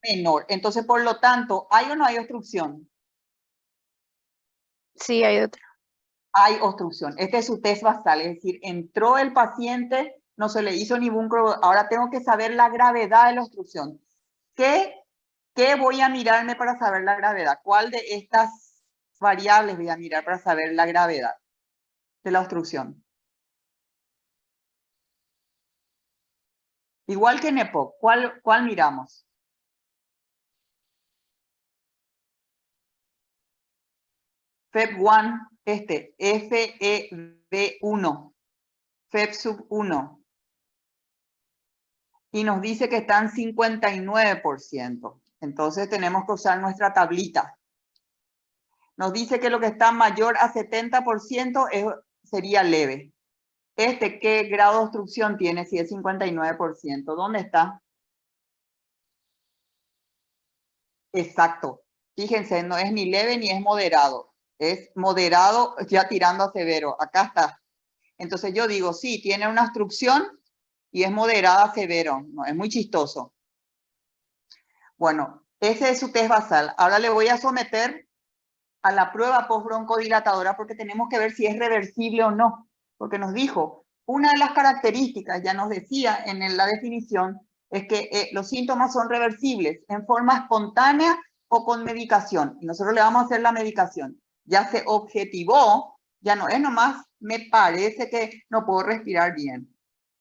menor. Entonces, por lo tanto, ¿hay o no hay obstrucción? Sí, hay otra. Hay obstrucción. Este es su test basal, es decir, entró el paciente, no se le hizo ningún... Ahora tengo que saber la gravedad de la obstrucción. ¿Qué voy a mirarme para saber la gravedad? ¿Cuál de estas variables voy a mirar para saber la gravedad de la obstrucción? Igual que en EPOC, ¿cuál miramos? FEB1, FEB1, FEB sub 1. Y nos dice que está en 59%. Entonces tenemos que usar nuestra tablita. Nos dice que lo que está mayor a 70% sería leve. ¿Qué grado de obstrucción tiene si es 59%? ¿Dónde está? Exacto. Fíjense, no es ni leve ni es moderado. Es moderado ya tirando a severo. Acá está. Entonces yo digo, sí, tiene una obstrucción y es moderada a severo. No, es muy chistoso. Bueno, ese es su test basal. Ahora le voy a someter a la prueba postbroncodilatadora porque tenemos que ver si es reversible o no. Porque nos dijo, una de las características, ya nos decía en la definición, es que los síntomas son reversibles en forma espontánea o con medicación. Y nosotros le vamos a hacer la medicación. Ya se objetivó, ya no es nomás, me parece que no puedo respirar bien.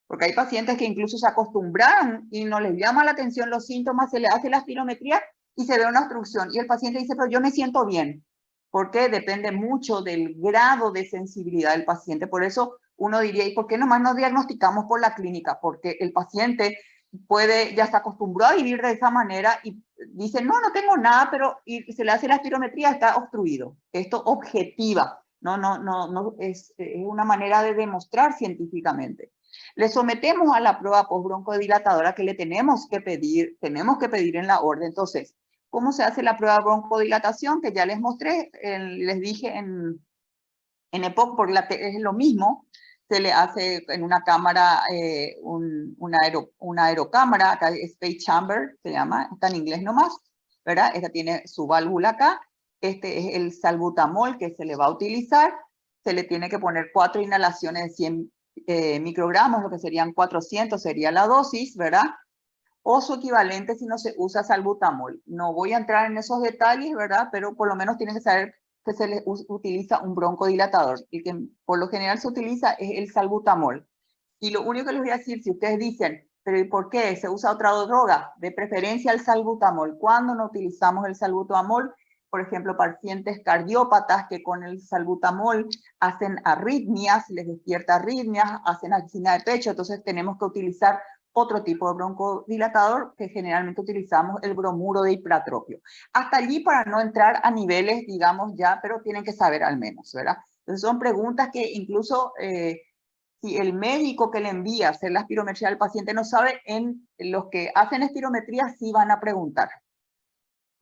Porque hay pacientes que incluso se acostumbraron y no les llama la atención los síntomas, se le hace la espirometría y se ve una obstrucción. Y el paciente dice, pero yo me siento bien. Porque depende mucho del grado de sensibilidad del paciente. Por eso uno diría, ¿y por qué nomás nos diagnosticamos por la clínica? Porque el paciente ya se acostumbró a vivir de esa manera y dice, no tengo nada, pero y se le hace la espirometría, está obstruido. Esto objetiva, no es una manera de demostrar científicamente. Le sometemos a la prueba postbroncodilatadora que le tenemos que pedir en la orden. Entonces, ¿cómo se hace la prueba de broncodilatación? Que ya les mostré, les dije en EPOC, porque es lo mismo. Se le hace en una cámara, una aerocámara, acá space chamber se llama, está en inglés nomás, ¿verdad? Esta tiene su válvula acá. Este es el salbutamol que se le va a utilizar. Se le tiene que poner 4 inhalaciones de 100 microgramos, lo que serían 400 sería la dosis, ¿verdad? O su equivalente si no se usa salbutamol. No voy a entrar en esos detalles, ¿verdad? Pero por lo menos tienen que saber que se les utiliza un broncodilatador. El que por lo general se utiliza es el salbutamol. Y lo único que les voy a decir, si ustedes dicen, pero ¿y por qué se usa otra droga? De preferencia el salbutamol. ¿Cuándo no utilizamos el salbutamol? Por ejemplo, pacientes cardiópatas que con el salbutamol hacen arritmias, les despierta arritmias, hacen angina de pecho, entonces tenemos que utilizar otro tipo de broncodilatador que generalmente utilizamos el bromuro de ipratropio. Hasta allí para no entrar a niveles, digamos ya, pero tienen que saber al menos, ¿verdad? Entonces son preguntas que incluso si el médico que le envía a hacer la espirometría al paciente no sabe, en los que hacen espirometría sí van a preguntar.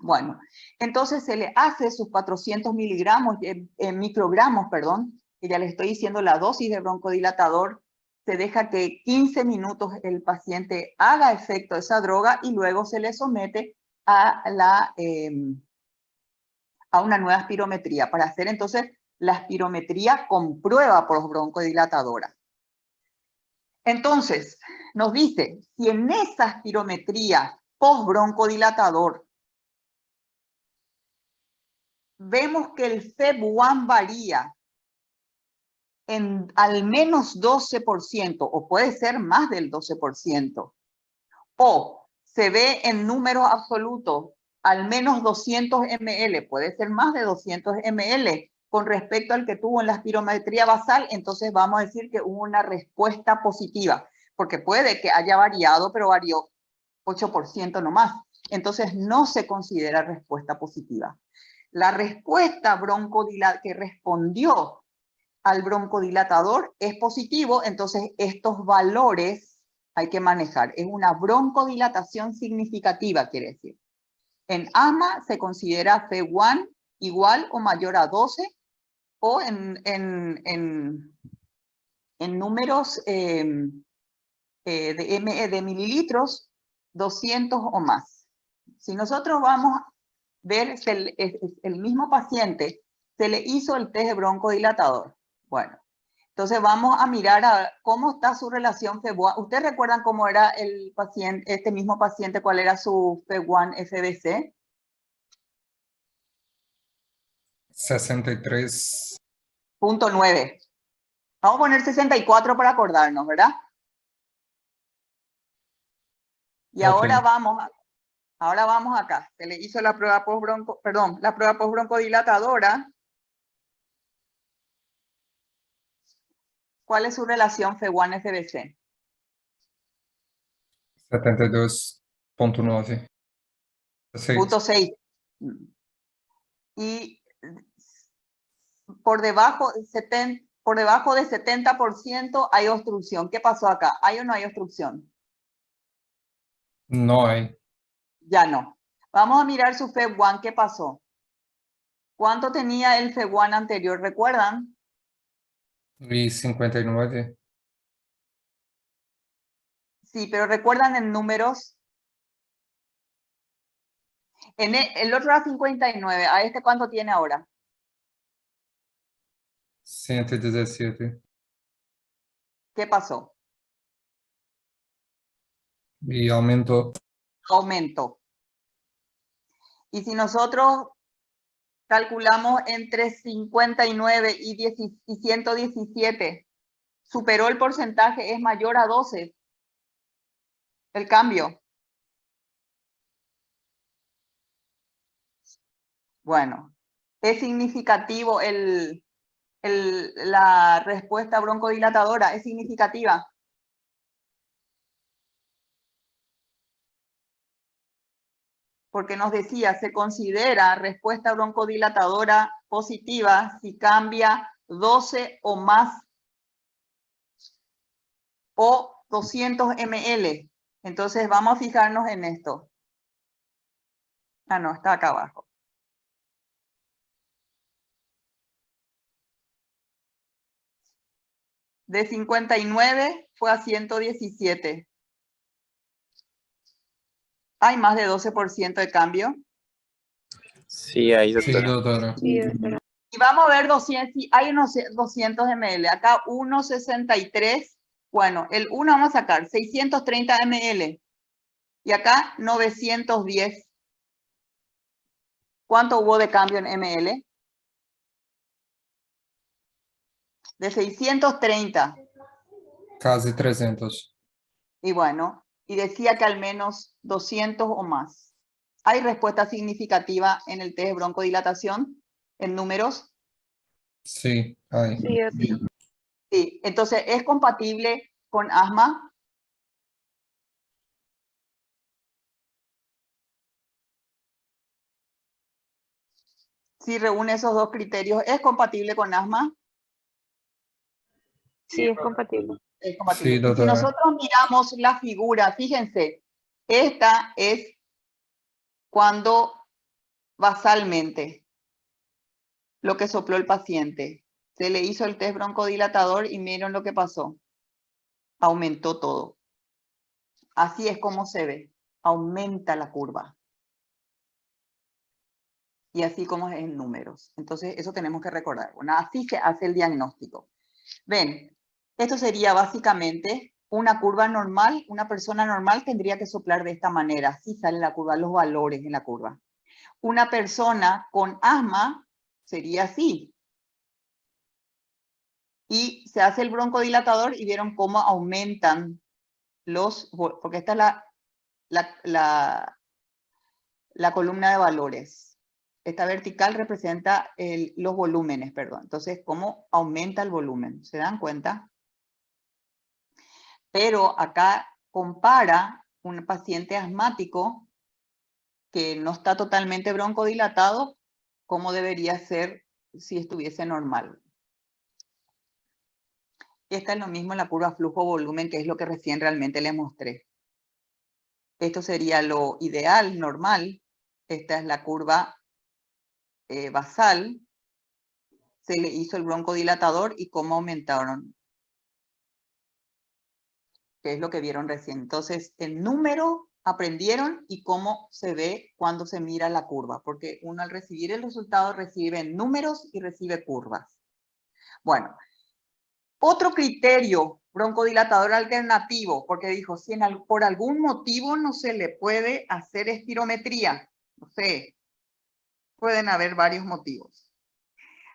Bueno, entonces se le hace sus 400 microgramos, perdón, que ya le estoy diciendo la dosis de broncodilatador. Se deja que 15 minutos el paciente haga efecto de esa droga y luego se le somete a una nueva espirometría para hacer entonces la espirometría con prueba por broncodilatadora. Entonces, nos dice, si en esa espirometría post-broncodilatador vemos que el FEB1 varía en al menos 12%, o puede ser más del 12%, o se ve en números absolutos al menos 200 ml, puede ser más de 200 ml, con respecto al que tuvo en la espirometría basal, entonces vamos a decir que hubo una respuesta positiva, porque puede que haya variado, pero varió 8% nomás. Entonces no se considera respuesta positiva. La respuesta que respondió al broncodilatador es positivo, entonces estos valores hay que manejar. Es una broncodilatación significativa, quiere decir. En asma se considera FEV1 igual o mayor a 12, o en números de mililitros, 200 o más. Si nosotros vamos a ver el mismo paciente, se le hizo el test de broncodilatador. Bueno, entonces vamos a mirar a cómo está su relación FEV1. ¿Ustedes recuerdan cómo era el paciente, este mismo paciente, cuál era su FEV1 FBC? 63. .9. Vamos a poner 64 para acordarnos, ¿verdad? Y Ok. ahora vamos acá. Se le hizo la prueba postbroncodilatadora. ¿Cuál es su relación FEV1 FBC? 72.9. 6. .6. Y por debajo de 70% hay obstrucción. ¿Qué pasó acá? ¿Hay o no hay obstrucción? No hay. Ya no. Vamos a mirar su FEV1. ¿Qué pasó? ¿Cuánto tenía el FEV1 anterior? ¿Recuerdan? Y 59. Sí, pero ¿recuerdan en números? En el otro era 59. ¿A este cuánto tiene ahora? 117. ¿Qué pasó? Y aumentó. Aumentó. Y si nosotros calculamos entre 59 y 117, superó el porcentaje, es mayor a 12. El cambio. Bueno, es significativo la respuesta broncodilatadora, es significativa. Porque nos decía, se considera respuesta broncodilatadora positiva si cambia 12 o más o 200 ml. Entonces vamos a fijarnos en esto. Ah, no, está acá abajo. De 59 fue a 117. ¿Hay más de 12% de cambio? Sí, ahí, Sí, doctora. doctora. Sí, doctora. Y vamos a ver 200, si hay unos 200 ml. Acá 1,63. Bueno, el 1 vamos a sacar 630 ml. Y acá 910. ¿Cuánto hubo de cambio en ml? De 630. Casi 300. Y bueno, y decía que al menos 200 o más. ¿Hay respuesta significativa en el test de broncodilatación en números? Sí, hay. Sí, doctora. Sí, entonces, ¿es compatible con asma? Si reúne esos dos criterios, ¿es compatible con asma? Sí, es compatible. Es compatible. Sí, Y si doctora. nosotros miramos la figura, fíjense, esta es cuando basalmente lo que sopló el paciente. Se le hizo el test broncodilatador y miren lo que pasó. Aumentó todo. Así es como se ve. Aumenta la curva. Y así como es en números. Entonces, eso tenemos que recordar. Bueno, así se hace el diagnóstico. Ven, esto sería básicamente una curva normal. Una persona normal tendría que soplar de esta manera. Así sale la curva, los valores en la curva. Una persona con asma sería así. Y se hace el broncodilatador y vieron cómo aumentan porque esta es la columna de valores. Esta vertical representa los volúmenes, perdón. Entonces, cómo aumenta el volumen. ¿Se dan cuenta? Pero acá compara un paciente asmático que no está totalmente broncodilatado, como debería ser si estuviese normal. Esta es lo mismo en la curva flujo-volumen, que es lo que recién realmente les mostré. Esto sería lo ideal, normal. Esta es la curva basal. Se le hizo el broncodilatador y cómo aumentaron. Que es lo que vieron recién. Entonces, el número aprendieron y cómo se ve cuando se mira la curva. Porque uno al recibir el resultado recibe números y recibe curvas. Bueno, otro criterio broncodilatador alternativo, porque dijo, si por algún motivo no se le puede hacer espirometría, no sé, pueden haber varios motivos.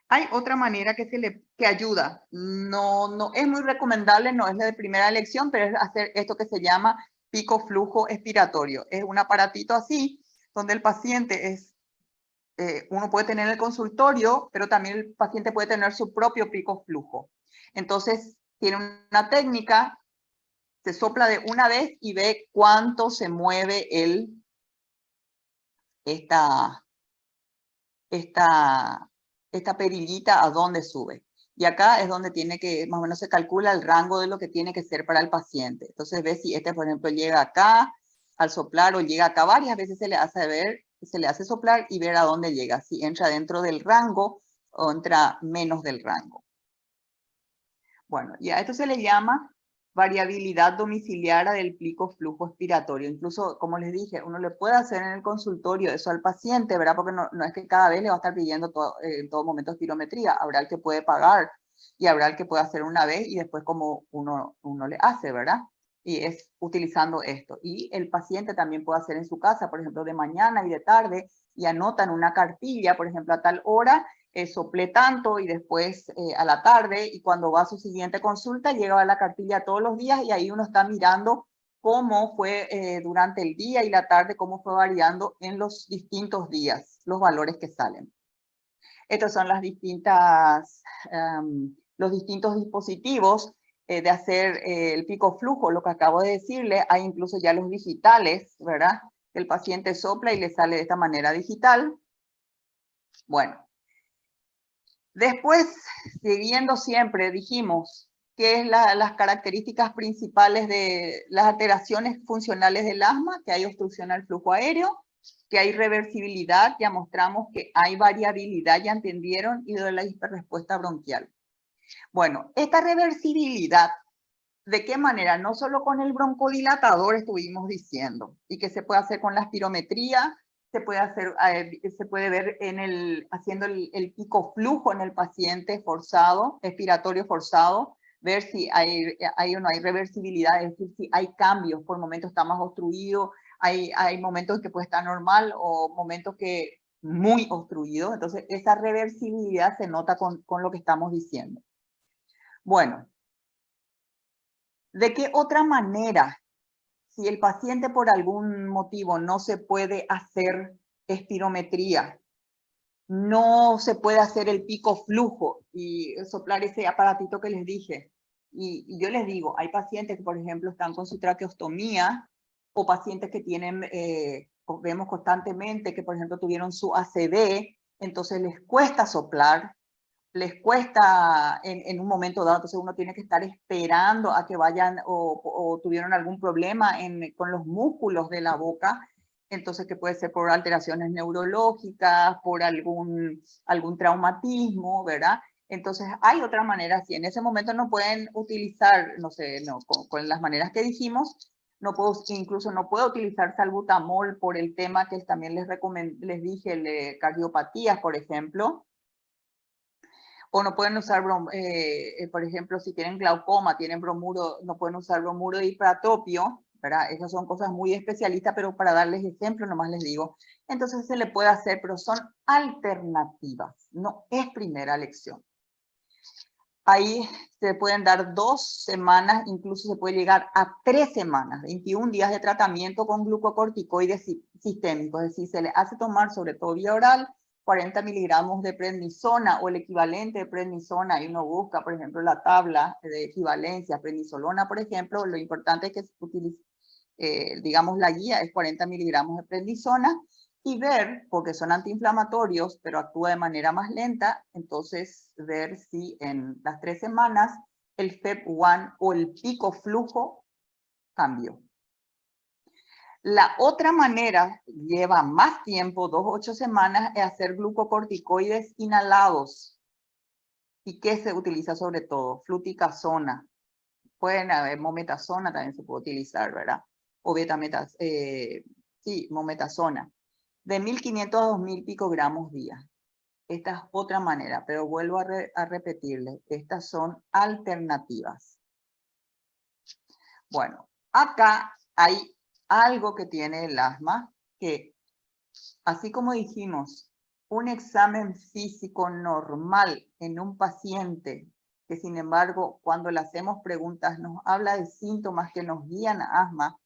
Hay otra manera que ayuda, no es muy recomendable, no es la de primera elección, pero es hacer esto que se llama pico flujo expiratorio. Es un aparatito así, donde el paciente uno puede tener el consultorio, pero también el paciente puede tener su propio pico flujo. Entonces, tiene una técnica, se sopla de una vez y ve cuánto se mueve esta perillita, a dónde sube. Y acá es donde tiene que, más o menos se calcula el rango de lo que tiene que ser para el paciente. Entonces ve si por ejemplo, llega acá al soplar o llega acá. Varias veces se le hace soplar y ver a dónde llega. Si entra dentro del rango o entra menos del rango. Bueno, y a esto se le llama variabilidad domiciliaria del pico flujo expiratorio. Incluso, como les dije, uno le puede hacer en el consultorio eso al paciente, ¿verdad? Porque no es que cada vez le va a estar pidiendo en todo momento espirometría. Habrá el que puede pagar y habrá el que puede hacer una vez y después como uno le hace, ¿verdad? Y es utilizando esto. Y el paciente también puede hacer en su casa, por ejemplo, de mañana y de tarde, y anotan una cartilla, por ejemplo, a tal hora, soplé tanto y después a la tarde, y cuando va a su siguiente consulta llega a la cartilla todos los días y ahí uno está mirando cómo fue durante el día y la tarde, cómo fue variando en los distintos días, los valores que salen. Estos son los distintos dispositivos de hacer el pico flujo, lo que acabo de decirle. Hay incluso ya los digitales, ¿verdad? El paciente sopla y le sale de esta manera digital. Bueno. Después, siguiendo siempre, dijimos que es las características principales de las alteraciones funcionales del asma, que hay obstrucción al flujo aéreo, que hay reversibilidad, ya mostramos que hay variabilidad, ya entendieron, y de la hiperrespuesta bronquial. Bueno, esta reversibilidad, ¿de qué manera? No solo con el broncodilatador estuvimos diciendo, y que se puede hacer con la espirometría, se puede ver haciendo el pico flujo en el paciente forzado, expiratorio forzado, ver si hay o no hay reversibilidad, es decir, si hay cambios, por momentos está más obstruido, hay momentos que puede estar normal o momentos que muy obstruido. Entonces, esa reversibilidad se nota con lo que estamos diciendo. Bueno, ¿de qué otra manera? Si el paciente por algún motivo no se puede hacer espirometría, no se puede hacer el pico flujo y soplar ese aparatito que les dije. Y yo les digo, hay pacientes que, por ejemplo, están con su traqueostomía o pacientes que tienen, vemos constantemente que, por ejemplo, tuvieron su ACV, entonces les cuesta soplar, les cuesta en un momento dado, entonces uno tiene que estar esperando a que vayan o tuvieron algún problema con los músculos de la boca, entonces que puede ser por alteraciones neurológicas, por algún traumatismo, ¿verdad? Entonces hay otra manera, si en ese momento no pueden utilizar, no sé, con las maneras que dijimos, incluso no puedo utilizar salbutamol por el tema que también les dije, de cardiopatías, por ejemplo. O no pueden usar, por ejemplo, si tienen glaucoma, tienen bromuro, no pueden usar bromuro de hipratopio, ¿verdad? Esas son cosas muy especialistas, pero para darles ejemplos nomás les digo. Entonces se le puede hacer, pero son alternativas, no es primera elección. Ahí se pueden dar 2 semanas, incluso se puede llegar a 3 semanas, 21 días de tratamiento con glucocorticoides sistémicos, es decir, se le hace tomar sobre todo vía oral 40 miligramos de prednisona o el equivalente de prednisona, y uno busca, por ejemplo, la tabla de equivalencia, prednisolona, por ejemplo, lo importante es que se utilice, digamos, la guía es 40 miligramos de prednisona, y ver, porque son antiinflamatorios, pero actúa de manera más lenta, entonces ver si en las 3 semanas el FEP1 o el pico flujo cambió. La otra manera, lleva más tiempo, 2 o 8 semanas, es hacer glucocorticoides inhalados. ¿Y qué se utiliza sobre todo? Fluticasona. Pueden haber mometasona, también se puede utilizar, ¿verdad? O sí, mometasona. De 1500 a 2000 picogramos día. Esta es otra manera, pero vuelvo a repetirles, estas son alternativas. Bueno, acá hay algo que tiene el asma, que así como dijimos, un examen físico normal en un paciente que sin embargo cuando le hacemos preguntas nos habla de síntomas que nos guían a asma,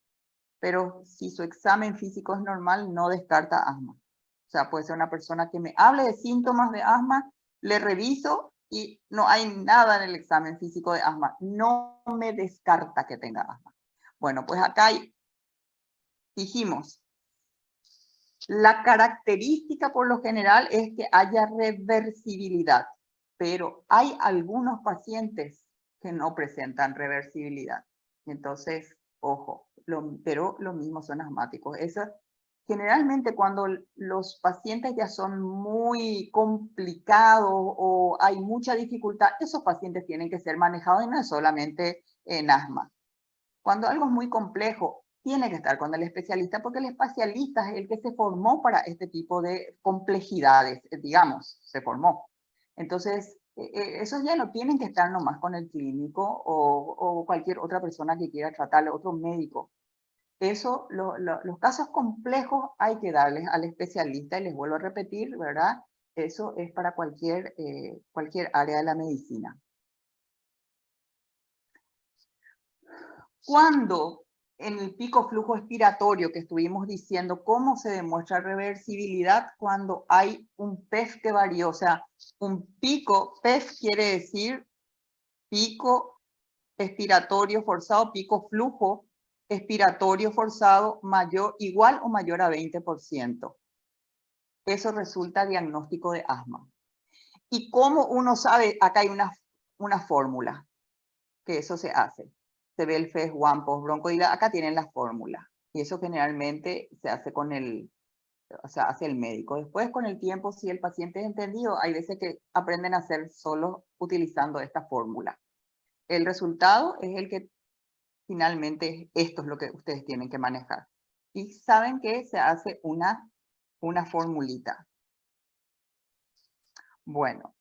pero si su examen físico es normal no descarta asma. O sea, puede ser una persona que me hable de síntomas de asma, le reviso y no hay nada en el examen físico de asma. No me descarta que tenga asma. Bueno, pues acá dijimos, la característica por lo general es que haya reversibilidad, pero hay algunos pacientes que no presentan reversibilidad. Entonces, ojo, pero lo mismo son asmáticos. Generalmente cuando los pacientes ya son muy complicados o hay mucha dificultad, esos pacientes tienen que ser manejados y no es solamente en asma. Cuando algo es muy complejo, tiene que estar con el especialista porque el especialista es el que se formó para este tipo de complejidades, digamos, se formó. Entonces, esos ya no tienen que estar nomás con el clínico o cualquier otra persona que quiera tratarle, otro médico. Eso, los casos complejos hay que darles al especialista y les vuelvo a repetir, ¿verdad? Eso es para cualquier área de la medicina. Cuando en el pico flujo expiratorio que estuvimos diciendo, ¿cómo se demuestra reversibilidad? Cuando hay un PEF que varió, o sea, un pico, PEF quiere decir pico expiratorio forzado, pico flujo expiratorio forzado igual o mayor a 20%. Eso resulta diagnóstico de asma. ¿Y cómo uno sabe? Acá hay una fórmula que eso se hace. Se ve el FES1 postbroncoidal, acá tienen la fórmula. Y eso generalmente se hace hace el médico. Después, con el tiempo, si el paciente es entendido, hay veces que aprenden a hacer solo utilizando esta fórmula. El resultado es el que finalmente esto es lo que ustedes tienen que manejar. Y saben que se hace una formulita. Bueno.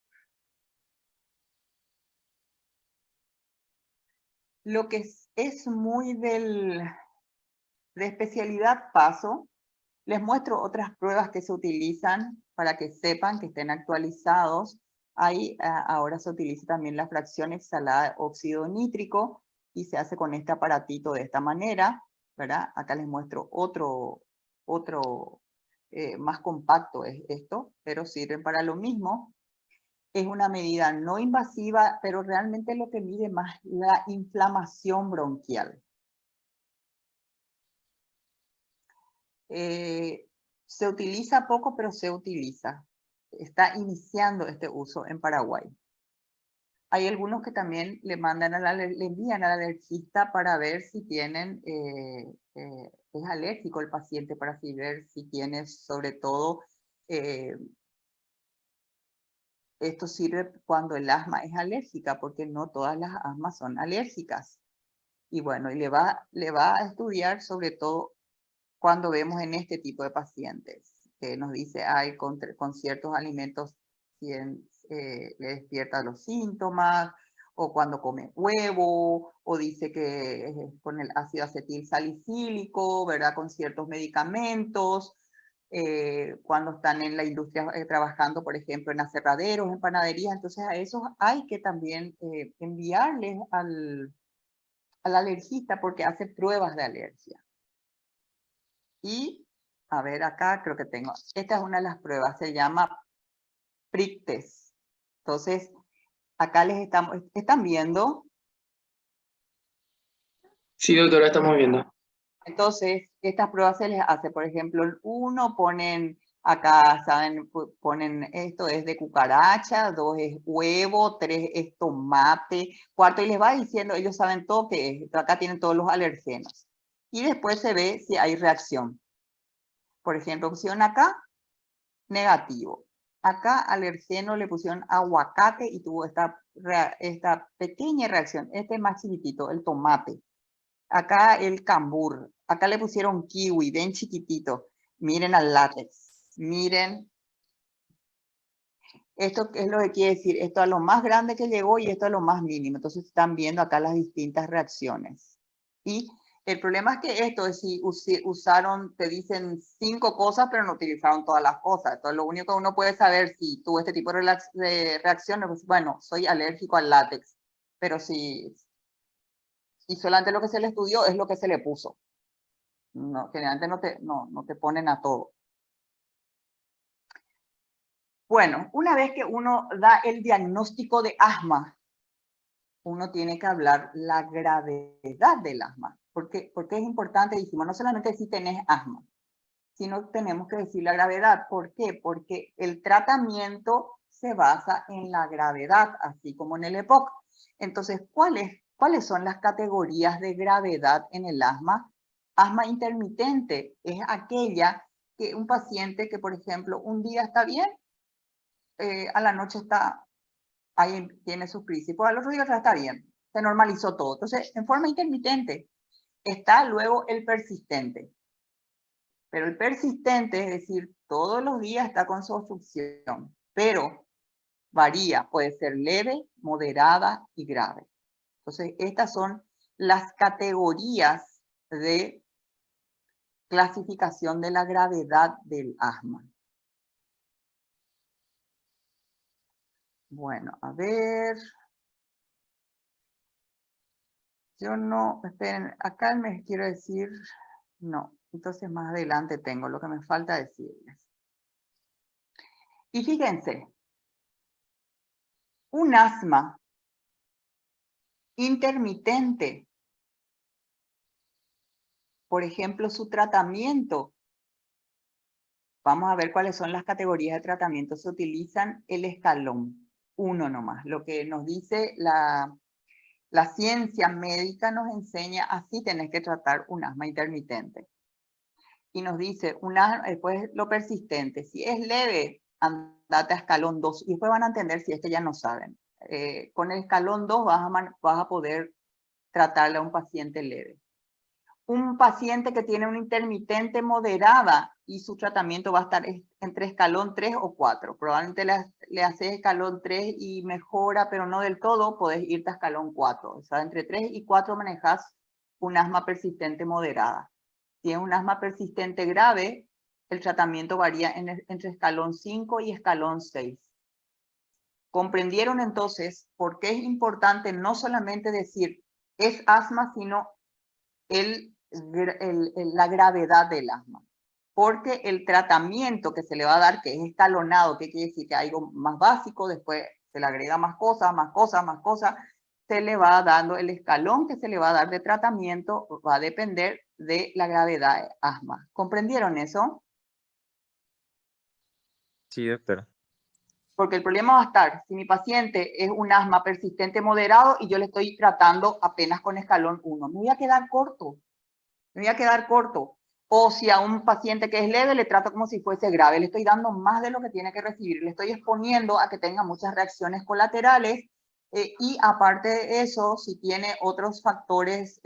Lo que es muy de especialidad paso, les muestro otras pruebas que se utilizan para que sepan que estén actualizados. Ahí ahora se utiliza también la fracción exhalada de óxido nítrico y se hace con este aparatito de esta manera, ¿verdad? Acá les muestro otro más compacto es esto, pero sirven para lo mismo. Es una medida no invasiva, pero realmente lo que mide más la inflamación bronquial. Se utiliza poco, pero se utiliza. Está iniciando este uso en Paraguay. Hay algunos que también le envían al alergista para ver si tienen, es alérgico el paciente, para así ver si tiene sobre todo, esto sirve cuando el asma es alérgica, porque no todas las asmas son alérgicas. Y bueno, y le va a estudiar sobre todo cuando vemos en este tipo de pacientes, que nos dice, con ciertos alimentos le despierta los síntomas, o cuando come huevo, o dice que con el ácido acetil salicílico, ¿verdad? Con ciertos medicamentos, cuando están en la industria trabajando, por ejemplo, en aserraderos, en panaderías. Entonces a esos hay que también enviarles al alergista porque hace pruebas de alergia. Y, a ver, acá creo que tengo, esta es una de las pruebas, se llama prick test. Entonces, acá están viendo. Sí, doctora, estamos viendo. Entonces, estas pruebas se les hace, por ejemplo, uno ponen acá, ¿saben? Ponen esto es de cucaracha, 2 es huevo, 3 es tomate, 4 y les va diciendo, ellos saben todo que es. Acá tienen todos los alergenos. Y después se ve si hay reacción. Por ejemplo, pusieron acá, negativo. Acá alergeno le pusieron aguacate y tuvo esta pequeña reacción. Este es más chiquitito, el tomate. Acá el cambur. Acá le pusieron kiwi, bien chiquitito. Miren al látex. Miren. Esto es lo que quiere decir. Esto es lo más grande que llegó y esto es lo más mínimo. Entonces están viendo acá las distintas reacciones. Y el problema es que esto es si usaron, te dicen 5 cosas, pero no utilizaron todas las cosas. Entonces lo único que uno puede saber si tuvo este tipo de reacciones, pues bueno, soy alérgico al látex. Pero si y solamente lo que se le estudió es lo que se le puso. No, generalmente no te ponen a todo. Bueno, una vez que uno da el diagnóstico de asma, uno tiene que hablar la gravedad del asma. Porque es importante, dijimos, no solamente si tenés asma, sino tenemos que decir la gravedad. ¿Por qué? Porque el tratamiento se basa en la gravedad, así como en el EPOC. Entonces, ¿cuáles son las categorías de gravedad en el asma? Asma intermitente es aquella que un paciente que, por ejemplo, un día está bien, a la noche ahí tiene sus crisis, pues al otro día ya está bien, se normalizó todo. Entonces, en forma intermitente está luego el persistente. Pero el persistente, es decir, todos los días está con su obstrucción, pero varía, puede ser leve, moderada y grave. Entonces, estas son las categorías de clasificación de la gravedad del asma. Bueno, a ver. Yo no, esperen, acá me quiero decir, no. Entonces más adelante tengo lo que me falta decirles. Y fíjense, un asma intermitente, por ejemplo, su tratamiento, vamos a ver cuáles son las categorías de tratamiento. Se utilizan el escalón, 1 nomás. Lo que nos dice la ciencia médica nos enseña, así tenés que tratar un asma intermitente. Y nos dice, después lo persistente, si es leve, andate a escalón 2. Y después van a entender si es que ya no saben. Con el escalón 2 vas a poder tratarle a un paciente leve. Un paciente que tiene una intermitente moderada y su tratamiento va a estar entre escalón 3 o 4. Probablemente le haces escalón 3 y mejora, pero no del todo, podés irte a escalón 4. O sea, entre 3 y 4 manejas un asma persistente moderada. Si es un asma persistente grave, el tratamiento varía entre escalón 5 y escalón 6. ¿Comprendieron entonces por qué es importante no solamente decir es asma, sino la gravedad del asma? Porque el tratamiento que se le va a dar, que es escalonado, que quiere decir que hay algo más básico, después se le agrega más cosas, más cosas, más cosas, se le va dando el escalón que se le va a dar de tratamiento, va a depender de la gravedad de asma. ¿Comprendieron eso? Sí, doctora. Porque el problema va a estar, si mi paciente es un asma persistente moderado y yo le estoy tratando apenas con escalón 1, me voy a quedar corto. Me voy a quedar corto. O si a un paciente que es leve le trato como si fuese grave, le estoy dando más de lo que tiene que recibir, le estoy exponiendo a que tenga muchas reacciones colaterales y aparte de eso, si tiene otros factores,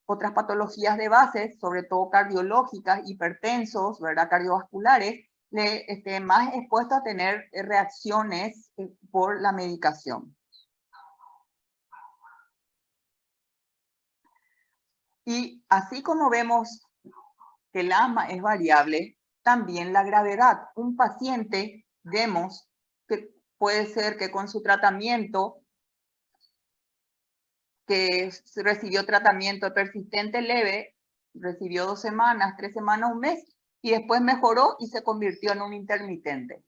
otras patologías de base, sobre todo cardiológicas, hipertensos, ¿verdad? Cardiovasculares, le esté más expuesto a tener reacciones por la medicación. Y así como vemos que el asma es variable, también la gravedad. Un paciente, vemos que puede ser que con su tratamiento, que recibió tratamiento persistente leve, recibió 2 semanas, 3 semanas, un mes, y después mejoró y se convirtió en un intermitente.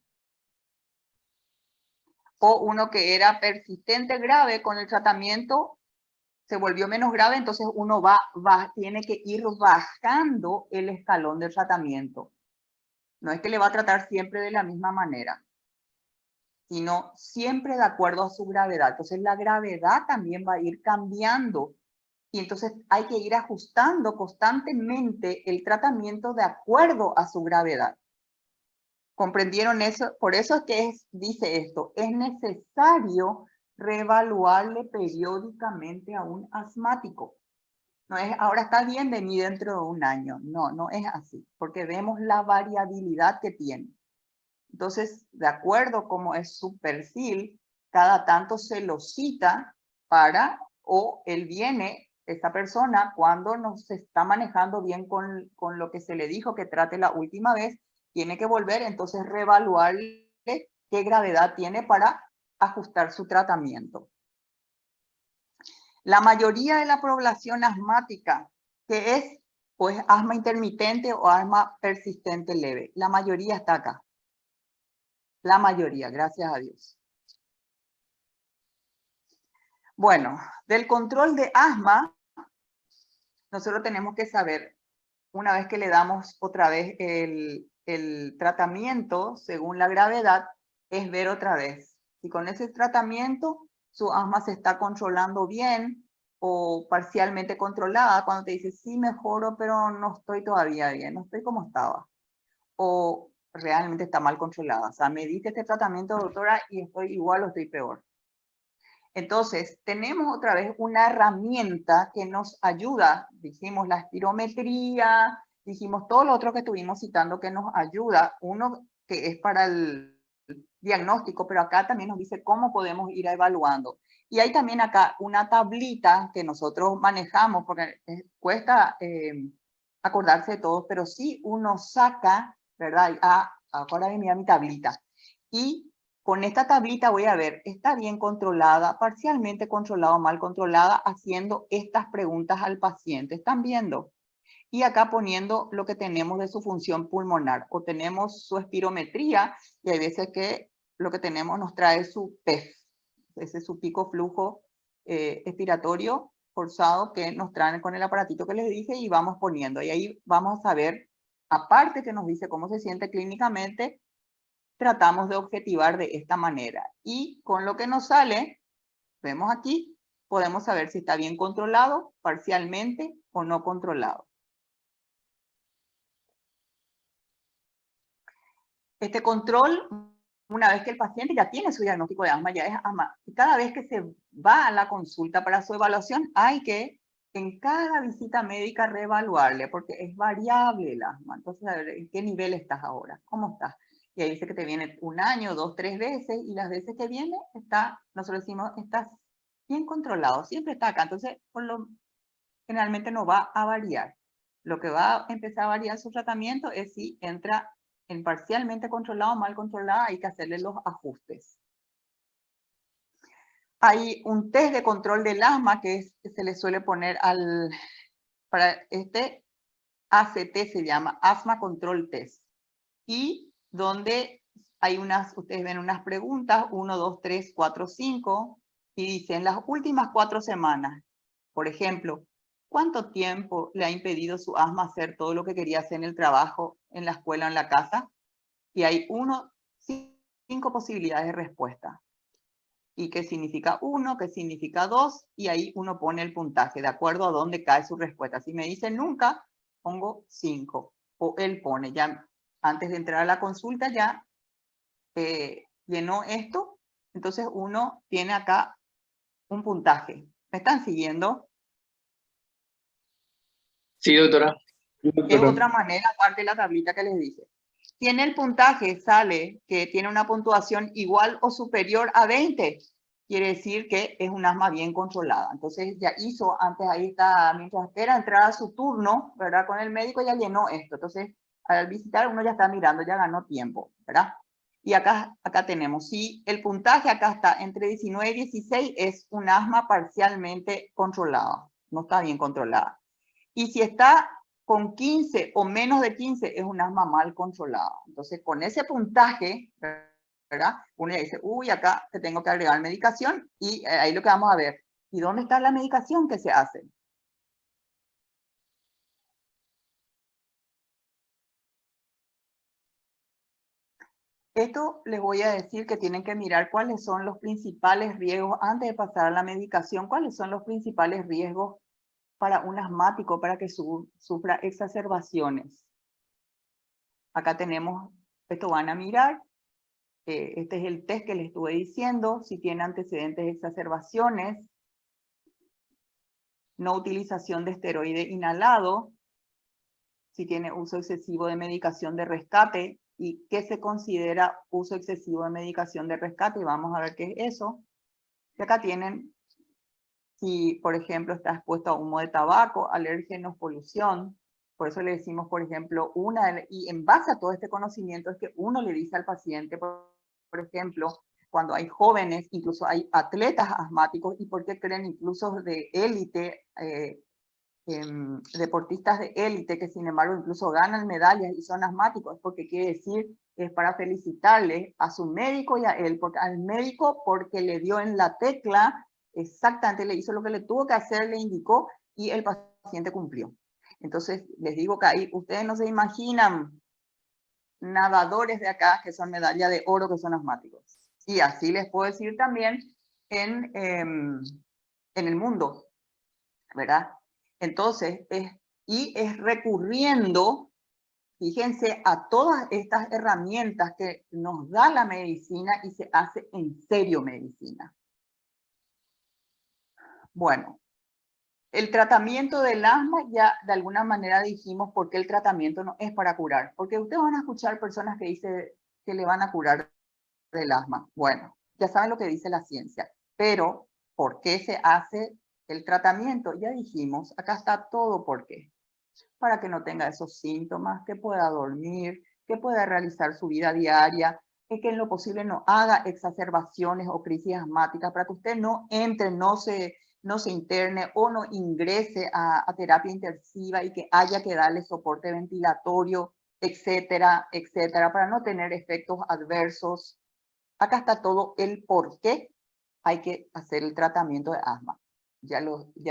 O uno que era persistente grave con el tratamiento, se volvió menos grave, entonces uno tiene que ir bajando el escalón del tratamiento. No es que le va a tratar siempre de la misma manera, sino siempre de acuerdo a su gravedad. Entonces la gravedad también va a ir cambiando y entonces hay que ir ajustando constantemente el tratamiento de acuerdo a su gravedad. ¿Comprendieron eso? Por eso es que dice esto, es necesario reevaluarle periódicamente a un asmático. No es, ahora está bien, vení dentro de un año. No, no es así, porque vemos la variabilidad que tiene. Entonces, de acuerdo como es su perfil, cada tanto se lo cita o él viene, esta persona, cuando no se está manejando bien con lo que se le dijo que trate la última vez, tiene que volver, entonces reevaluarle qué gravedad tiene para ajustar su tratamiento. La mayoría de la población asmática, que es pues asma intermitente o asma persistente leve, la mayoría está acá. La mayoría, gracias a Dios. Bueno, del control de asma, nosotros tenemos que saber, una vez que le damos otra vez el tratamiento según la gravedad, es ver otra vez si con ese tratamiento su asma se está controlando bien o parcialmente controlada. Cuando te dice, sí, mejoro, pero no estoy todavía bien, no estoy como estaba. O realmente está mal controlada. O sea, me diste este tratamiento, doctora, y estoy igual o estoy peor. Entonces, tenemos otra vez una herramienta que nos ayuda. Dijimos la espirometría, dijimos todo lo otro que estuvimos citando que nos ayuda. Uno que es para el diagnóstico, pero acá también nos dice cómo podemos ir evaluando. Y hay también acá una tablita que nosotros manejamos, porque cuesta acordarse de todos, pero sí uno saca, ¿verdad? Ahora venía mi tablita. Y con esta tablita voy a ver, ¿está bien controlada, parcialmente controlada o mal controlada? Haciendo estas preguntas al paciente. ¿Están viendo? Y acá poniendo lo que tenemos de su función pulmonar. O tenemos su espirometría, y hay veces que lo que tenemos nos trae su PEF. Ese es su pico flujo expiratorio forzado que nos traen con el aparatito que les dije y vamos poniendo. Y ahí vamos a ver, aparte que nos dice cómo se siente clínicamente, tratamos de objetivar de esta manera. Y con lo que nos sale, vemos aquí, podemos saber si está bien controlado, parcialmente o no controlado. Este control, una vez que el paciente ya tiene su diagnóstico de asma, ya es asma, y cada vez que se va a la consulta para su evaluación, hay que en cada visita médica reevaluarle, porque es variable el asma. Entonces, a ver, ¿en qué nivel estás ahora? ¿Cómo estás? Y ahí dice que te viene 1 año, 2, 3 veces, y las veces que viene, nosotros decimos, estás bien controlado, siempre está acá. Entonces, generalmente no va a variar. Lo que va a empezar a variar su tratamiento es si entra en parcialmente controlado o mal controlada, hay que hacerle los ajustes. Hay un test de control del asma que se le suele poner para este ACT, se llama Asthma Control Test. Y donde hay ustedes ven unas preguntas, 1, 2, 3, 4, 5, y dicen las últimas 4 semanas, por ejemplo, ¿cuánto tiempo le ha impedido su asma hacer todo lo que quería hacer en el trabajo, en la escuela, en la casa? Y hay 5 posibilidades de respuesta. ¿Y qué significa 1? ¿Qué significa 2? Y ahí uno pone el puntaje de acuerdo a dónde cae su respuesta. Si me dice nunca, pongo 5. O él pone, ya antes de entrar a la consulta ya llenó esto. Entonces uno tiene acá un puntaje. ¿Me están siguiendo? Sí, doctora. Es otra manera, aparte de la tablita que les dije. Si en el puntaje sale que tiene una puntuación igual o superior a 20, quiere decir que es un asma bien controlada. Entonces ya hizo, antes ahí está, mientras espera entrar a su turno, ¿verdad? Con el médico ya llenó esto. Entonces al visitar uno ya está mirando, ya ganó tiempo, ¿verdad? Y acá tenemos, si el puntaje acá está entre 19 y 16, es un asma parcialmente controlada, no está bien controlada. Y si está con 15 o menos de 15 es un asma mal controlada. Entonces, con ese puntaje, ¿verdad? Uno ya dice, uy, acá te tengo que agregar medicación y ahí lo que vamos a ver. ¿Y dónde está la medicación que se hace? Esto les voy a decir que tienen que mirar cuáles son los principales riesgos, antes de pasar a la medicación, cuáles son los principales riesgos para un asmático, para que sufra exacerbaciones. Acá tenemos, esto van a mirar, este es el test que les estuve diciendo, si tiene antecedentes de exacerbaciones, no utilización de esteroide inhalado, si tiene uso excesivo de medicación de rescate, y qué se considera uso excesivo de medicación de rescate, y vamos a ver qué es eso. Y acá tienen, si por ejemplo está expuesto a humo de tabaco, alérgenos, polución, por eso le decimos, por ejemplo, y en base a todo este conocimiento es que uno le dice al paciente, por ejemplo, cuando hay jóvenes, incluso hay atletas asmáticos, y por qué creen incluso de élite, deportistas de élite que sin embargo incluso ganan medallas y son asmáticos, porque quiere decir, es para felicitarle a su médico y a él, porque al médico porque le dio en la tecla, exactamente le hizo lo que le tuvo que hacer, le indicó y el paciente cumplió. Entonces les digo que ahí ustedes no se imaginan nadadores de acá que son medalla de oro que son asmáticos. Y así les puedo decir también en el mundo, ¿verdad? Entonces, es recurriendo, fíjense, a todas estas herramientas que nos da la medicina y se hace en serio medicina. Bueno, el tratamiento del asma ya de alguna manera dijimos por qué el tratamiento no es para curar. Porque ustedes van a escuchar personas que dicen que le van a curar del asma. Bueno, ya saben lo que dice la ciencia. Pero, ¿por qué se hace el tratamiento? Ya dijimos, acá está todo por qué. Para que no tenga esos síntomas, que pueda dormir, que pueda realizar su vida diaria, y que en lo posible no haga exacerbaciones o crisis asmáticas, para que usted no entre, no se interne o no ingrese a terapia intensiva y que haya que darle soporte ventilatorio, etcétera, etcétera, para no tener efectos adversos. Acá está todo el por qué hay que hacer el tratamiento de asma. Ya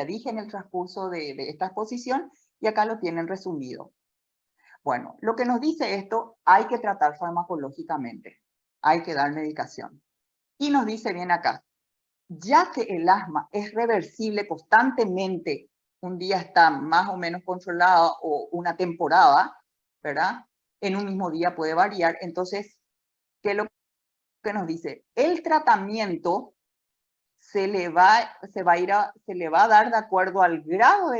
dije en el transcurso de esta exposición y acá lo tienen resumido. Bueno, lo que nos dice esto, hay que tratar farmacológicamente, hay que dar medicación. Y nos dice bien acá, ya que el asma es reversible constantemente, un día está más o menos controlado o una temporada, ¿verdad? En un mismo día puede variar, entonces, ¿qué es lo que nos dice? El tratamiento se le va a dar de acuerdo al grado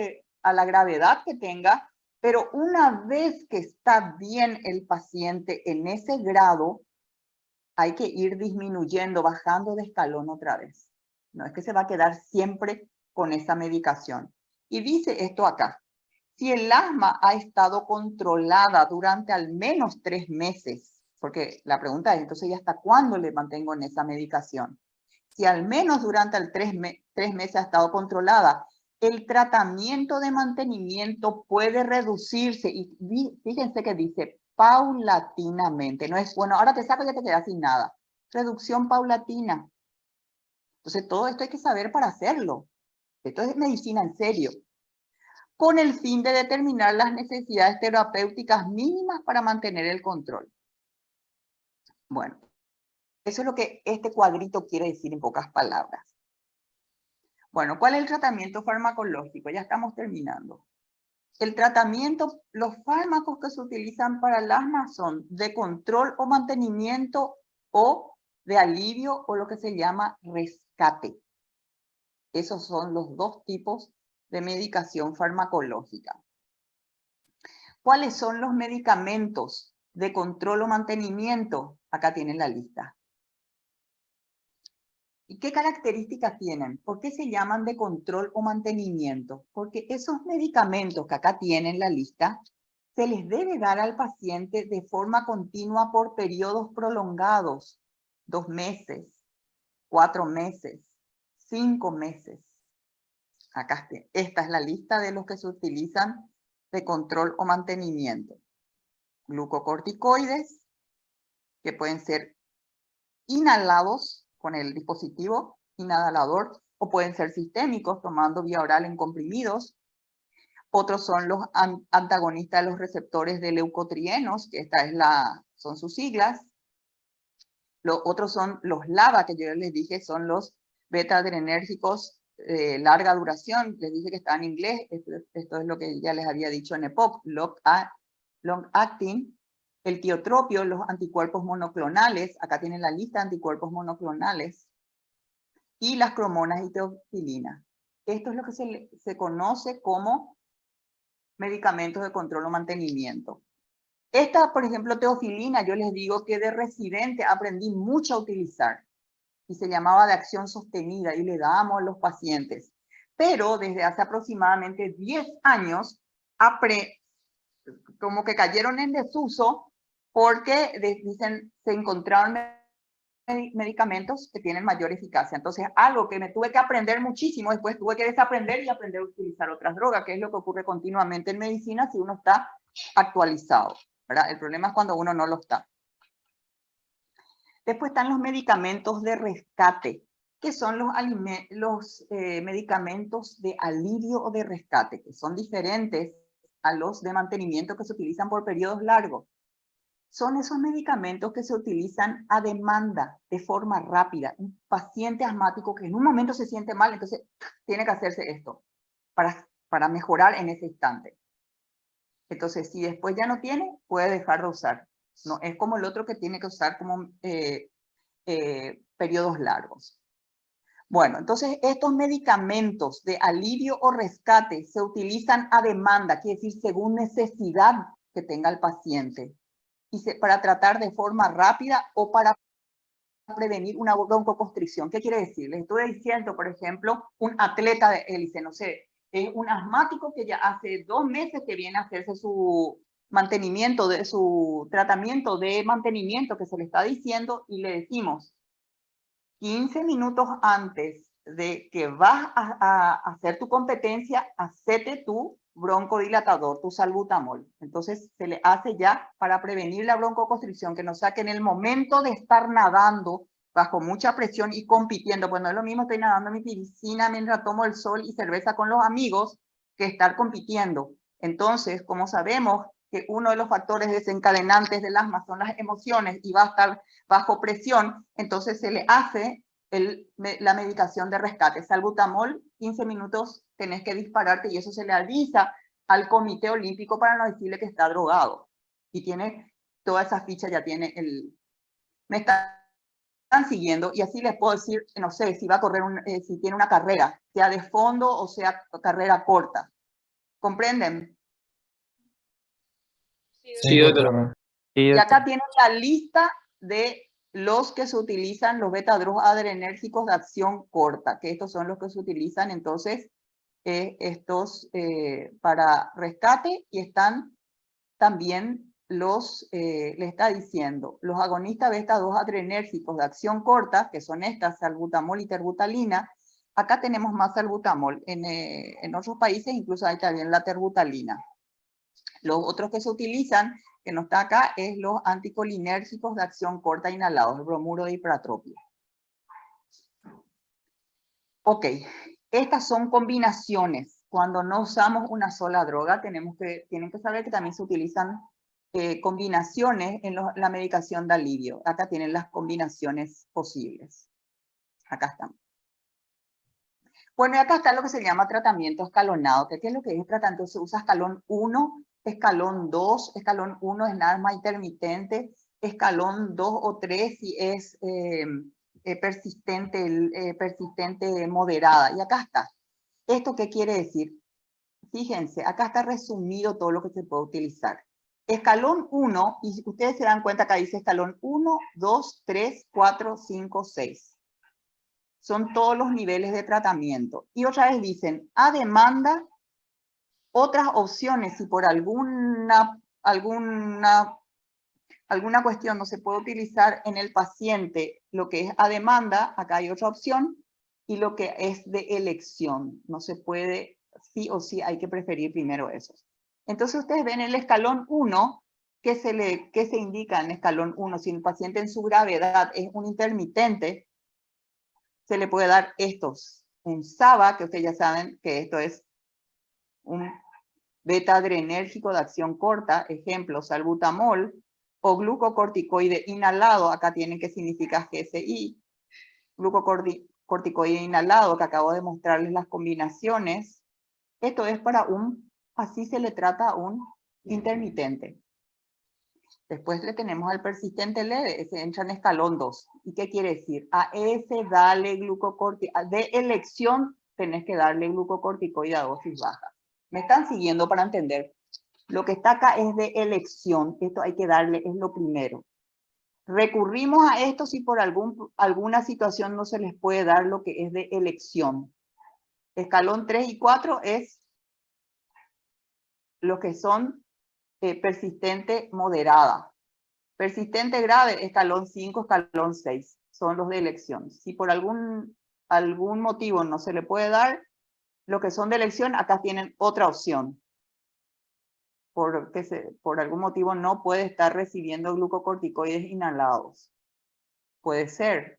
a la gravedad que tenga, pero una vez que está bien el paciente en ese grado, hay que ir disminuyendo, bajando de escalón otra vez. No es que se va a quedar siempre con esa medicación. Y dice esto acá, si el asma ha estado controlada durante al menos 3 meses, porque la pregunta es, entonces, ¿y hasta cuándo le mantengo en esa medicación? Si al menos durante el 3 meses ha estado controlada, el tratamiento de mantenimiento puede reducirse, y fíjense que dice paulatinamente, no es, bueno, ahora te saco y ya te quedas sin nada. Reducción paulatina. Entonces, todo esto hay que saber para hacerlo. Esto es medicina en serio. Con el fin de determinar las necesidades terapéuticas mínimas para mantener el control. Bueno, eso es lo que este cuadrito quiere decir en pocas palabras. Bueno, ¿cuál es el tratamiento farmacológico? Ya estamos terminando. El tratamiento, los fármacos que se utilizan para el asma son de control o mantenimiento o de alivio o lo que se llama rescate. Esos son los dos tipos de medicación farmacológica. ¿Cuáles son los medicamentos de control o mantenimiento? Acá tienen la lista. ¿Y qué características tienen? ¿Por qué se llaman de control o mantenimiento? Porque esos medicamentos que acá tienen la lista, se les debe dar al paciente de forma continua por periodos prolongados. 2 meses, 4 meses, 5 meses. Acá está. Esta es la lista de los que se utilizan de control o mantenimiento. Glucocorticoides, que pueden ser inhalados con el dispositivo inhalador o pueden ser sistémicos, tomando vía oral en comprimidos. Otros son los antagonistas de los receptores de leucotrienos, que son sus siglas. Los otros son los LABA, que yo les dije, son los beta-adrenérgicos de larga duración. Les dije que está en inglés. Esto es lo que ya les había dicho en EPOC, long-acting. El tiotropio, los anticuerpos monoclonales. Acá tienen la lista de anticuerpos monoclonales. Y las cromonas y teofilina. Esto es lo que se conoce como medicamentos de control o mantenimiento. Esta, por ejemplo, teofilina, yo les digo que de residente aprendí mucho a utilizar y se llamaba de acción sostenida y le dábamos a los pacientes. Pero desde hace aproximadamente 10 años, como que cayeron en desuso porque dicen, se encontraron medicamentos que tienen mayor eficacia. Entonces, algo que me tuve que aprender muchísimo, después tuve que desaprender y aprender a utilizar otras drogas, que es lo que ocurre continuamente en medicina si uno está actualizado, ¿verdad? El problema es cuando uno no lo está. Después están los medicamentos de rescate, que son los medicamentos de alivio o de rescate, que son diferentes a los de mantenimiento que se utilizan por periodos largos. Son esos medicamentos que se utilizan a demanda, de forma rápida. Un paciente asmático que en un momento se siente mal, entonces tiene que hacerse esto para mejorar en ese instante. Entonces, si después ya no tiene, puede dejar de usar. No es como el otro que tiene que usar como periodos largos. Bueno, entonces estos medicamentos de alivio o rescate se utilizan a demanda, quiere decir según necesidad que tenga el paciente. Y para tratar de forma rápida o para prevenir una broncoconstricción. ¿Qué quiere decir? Les estoy diciendo, por ejemplo, un atleta de élite, no sé, es un asmático que ya hace 2 meses que viene a hacerse su mantenimiento, de su tratamiento de mantenimiento que se le está diciendo y le decimos 15 minutos antes de que vas a hacer tu competencia, hacete tu broncodilatador, tu salbutamol. Entonces se le hace ya para prevenir la broncoconstricción, que no sea que en el momento de estar nadando bajo mucha presión y compitiendo, pues no es lo mismo estoy nadando en mi piscina mientras tomo el sol y cerveza con los amigos que estar compitiendo. Entonces, como sabemos que uno de los factores desencadenantes del asma son las emociones y va a estar bajo presión, entonces se le hace la medicación de rescate. Salbutamol, 15 minutos tenés que dispararte y eso se le avisa al Comité Olímpico para no decirle que está drogado. Y tiene toda esa ficha, ya tiene me están siguiendo y así les puedo decir, no sé, si va a correr, si tiene una carrera, sea de fondo o sea carrera corta. ¿Comprenden? Sí, doctora. Sí, Y acá doctora. tienen la lista de los que se utilizan, los beta-adrenérgicos de acción corta, que estos son los que se utilizan entonces para rescate, y están también le está diciendo, los agonistas beta-2 adrenérgicos de acción corta, que son estas, salbutamol y terbutalina. Acá tenemos más salbutamol, en otros países incluso hay también la terbutalina. Los otros que se utilizan, que no está acá, es los anticolinérgicos de acción corta inhalados, el bromuro de hipratropia. Ok, estas son combinaciones. Cuando no usamos una sola droga, tienen que saber que también se utilizan combinaciones en la medicación de alivio. Acá tienen las combinaciones posibles. Acá están. Bueno, y acá está lo que se llama tratamiento escalonado. ¿Qué es lo que es tratamiento? Se usa escalón 1, escalón 2, escalón 1 es asma intermitente, escalón 2 o 3 si es persistente moderada. Y acá está. ¿Esto qué quiere decir? Fíjense, acá está resumido todo lo que se puede utilizar. Escalón 1, y ustedes se dan cuenta que dice escalón 1, 2, 3, 4, 5, 6. Son todos los niveles de tratamiento. Y otra vez dicen, a demanda, otras opciones, si por alguna cuestión no se puede utilizar en el paciente lo que es a demanda, acá hay otra opción, y lo que es de elección. No se puede, sí o sí hay que preferir primero esos. Entonces ustedes ven el escalón 1, ¿qué se indica en el escalón 1? Si el paciente en su gravedad es un intermitente, se le puede dar estos un SABA, que ustedes ya saben que esto es un beta-adrenérgico de acción corta, ejemplo, salbutamol, o glucocorticoide inhalado, acá tienen que significa GSI, glucocorticoide inhalado, que acabo de mostrarles las combinaciones. Esto es para así se le trata a un intermitente. Después le tenemos al persistente leve, ese entra en escalón 2. ¿Y qué quiere decir? A ese dale glucocorticoide, de elección tenés que darle glucocorticoide a dosis baja. ¿Me están siguiendo para entender? Lo que está acá es de elección, esto hay que darle, es lo primero. Recurrimos a esto si por alguna situación no se les puede dar lo que es de elección. Escalón 3 y 4 es lo que son persistente moderada. Persistente grave, escalón 5, escalón 6. Son los de elección. Si por algún motivo no se le puede dar, lo que son de elección, acá tienen otra opción. Por algún motivo no puede estar recibiendo glucocorticoides inhalados. Puede ser,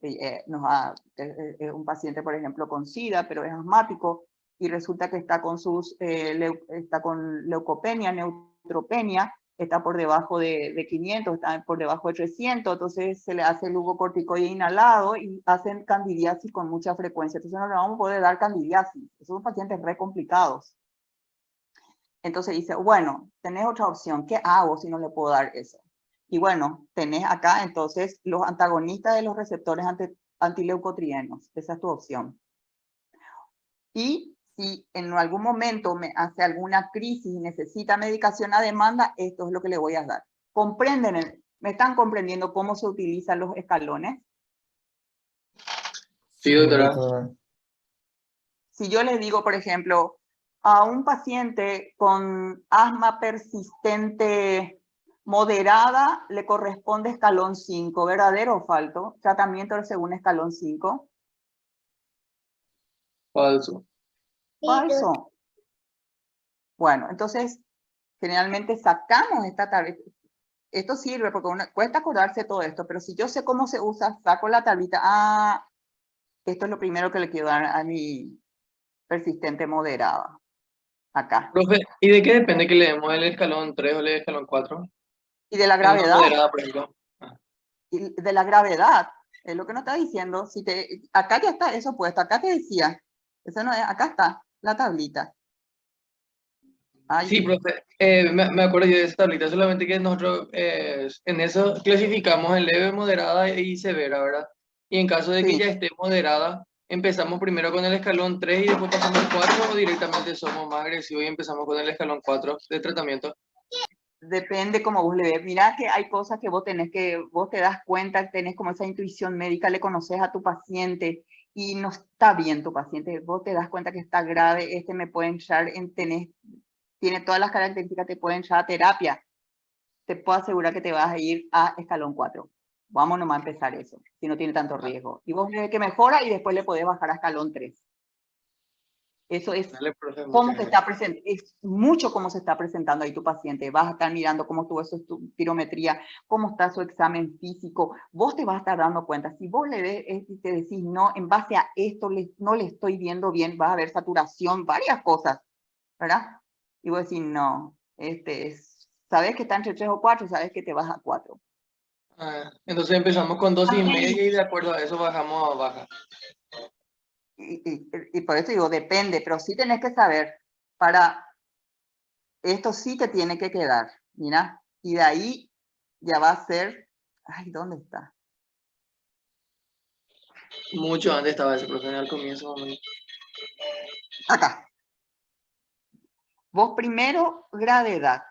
un paciente, por ejemplo, con SIDA, pero es asmático, y resulta que está con está con leucopenia, neutropenia, está por debajo de 500, está por debajo de 300, entonces se le hace el glucocorticoide inhalado y hacen candidiasis con mucha frecuencia. Entonces no le vamos a poder dar candidiasis. Esos son pacientes re complicados. Entonces dice, bueno, tenés otra opción. ¿Qué hago si no le puedo dar eso? Y bueno, tenés acá entonces los antagonistas de los receptores antileucotrienos. Esa es tu opción. Y si en algún momento me hace alguna crisis y necesita medicación a demanda, esto es lo que le voy a dar. ¿Comprenden? ¿Me están comprendiendo cómo se utilizan los escalones? Sí, doctora. doctora. Si yo les digo, por ejemplo, a un paciente con asma persistente moderada le corresponde escalón 5, ¿verdadero o falso? Tratamiento según escalón 5. Falso. Falso. Bueno, entonces, generalmente sacamos esta tablita. Esto sirve porque cuesta acordarse todo esto, pero si yo sé cómo se usa, saco la tablita. Ah, esto es lo primero que le quiero dar a mi persistente moderada. Acá. Profe, ¿y de qué depende que le demos el escalón 3 o el escalón 4? Y de la En una gravedad. moderada, por ejemplo. Y de la gravedad. Es lo que nos está diciendo. Acá ya está eso puesto. Acá te decía. Eso no es, acá está la tablita. Ay, Sí, profe, me acuerdo yo de esa tablita, solamente que nosotros en eso clasificamos en leve, moderada y severa, ¿verdad? Y en caso de que sí. ya esté moderada, empezamos primero con el escalón 3 y después pasamos al 4 o directamente somos más agresivos y empezamos con el escalón 4 de tratamiento. Depende cómo vos le ves. Mirá que hay cosas que vos te das cuenta, tenés como esa intuición médica, le conoces a tu paciente y no está bien tu paciente. Vos te das cuenta que está grave, me puede entrar tiene todas las características, te puede entrar a terapia. Te puedo asegurar que te vas a ir a escalón 4. Vamos nomás a empezar eso, si no tiene tanto riesgo. Y vos ves que mejora y después le podés bajar a escalón 3. Eso es Dale, profe, cómo se está presentando, es mucho cómo se está presentando ahí tu paciente. Vas a estar mirando cómo estuvo su espirometría, cómo está su examen físico. Vos te vas a estar dando cuenta. Si vos le ves y te decís, no, en base a esto no le estoy viendo bien, vas a ver saturación, varias cosas, ¿verdad? Y vos decís, no, sabes que está entre 3 o 4, sabes que te vas a 4. Entonces empezamos con dosis y media y de acuerdo a eso bajamos a baja. Y por eso digo, depende, pero sí tenés que saber, esto sí te tiene que quedar, mira, y de ahí ya va a ser, ay, ¿dónde está? Mucho antes estaba ese profe, al comienzo. Acá. Vos primero, gravedad,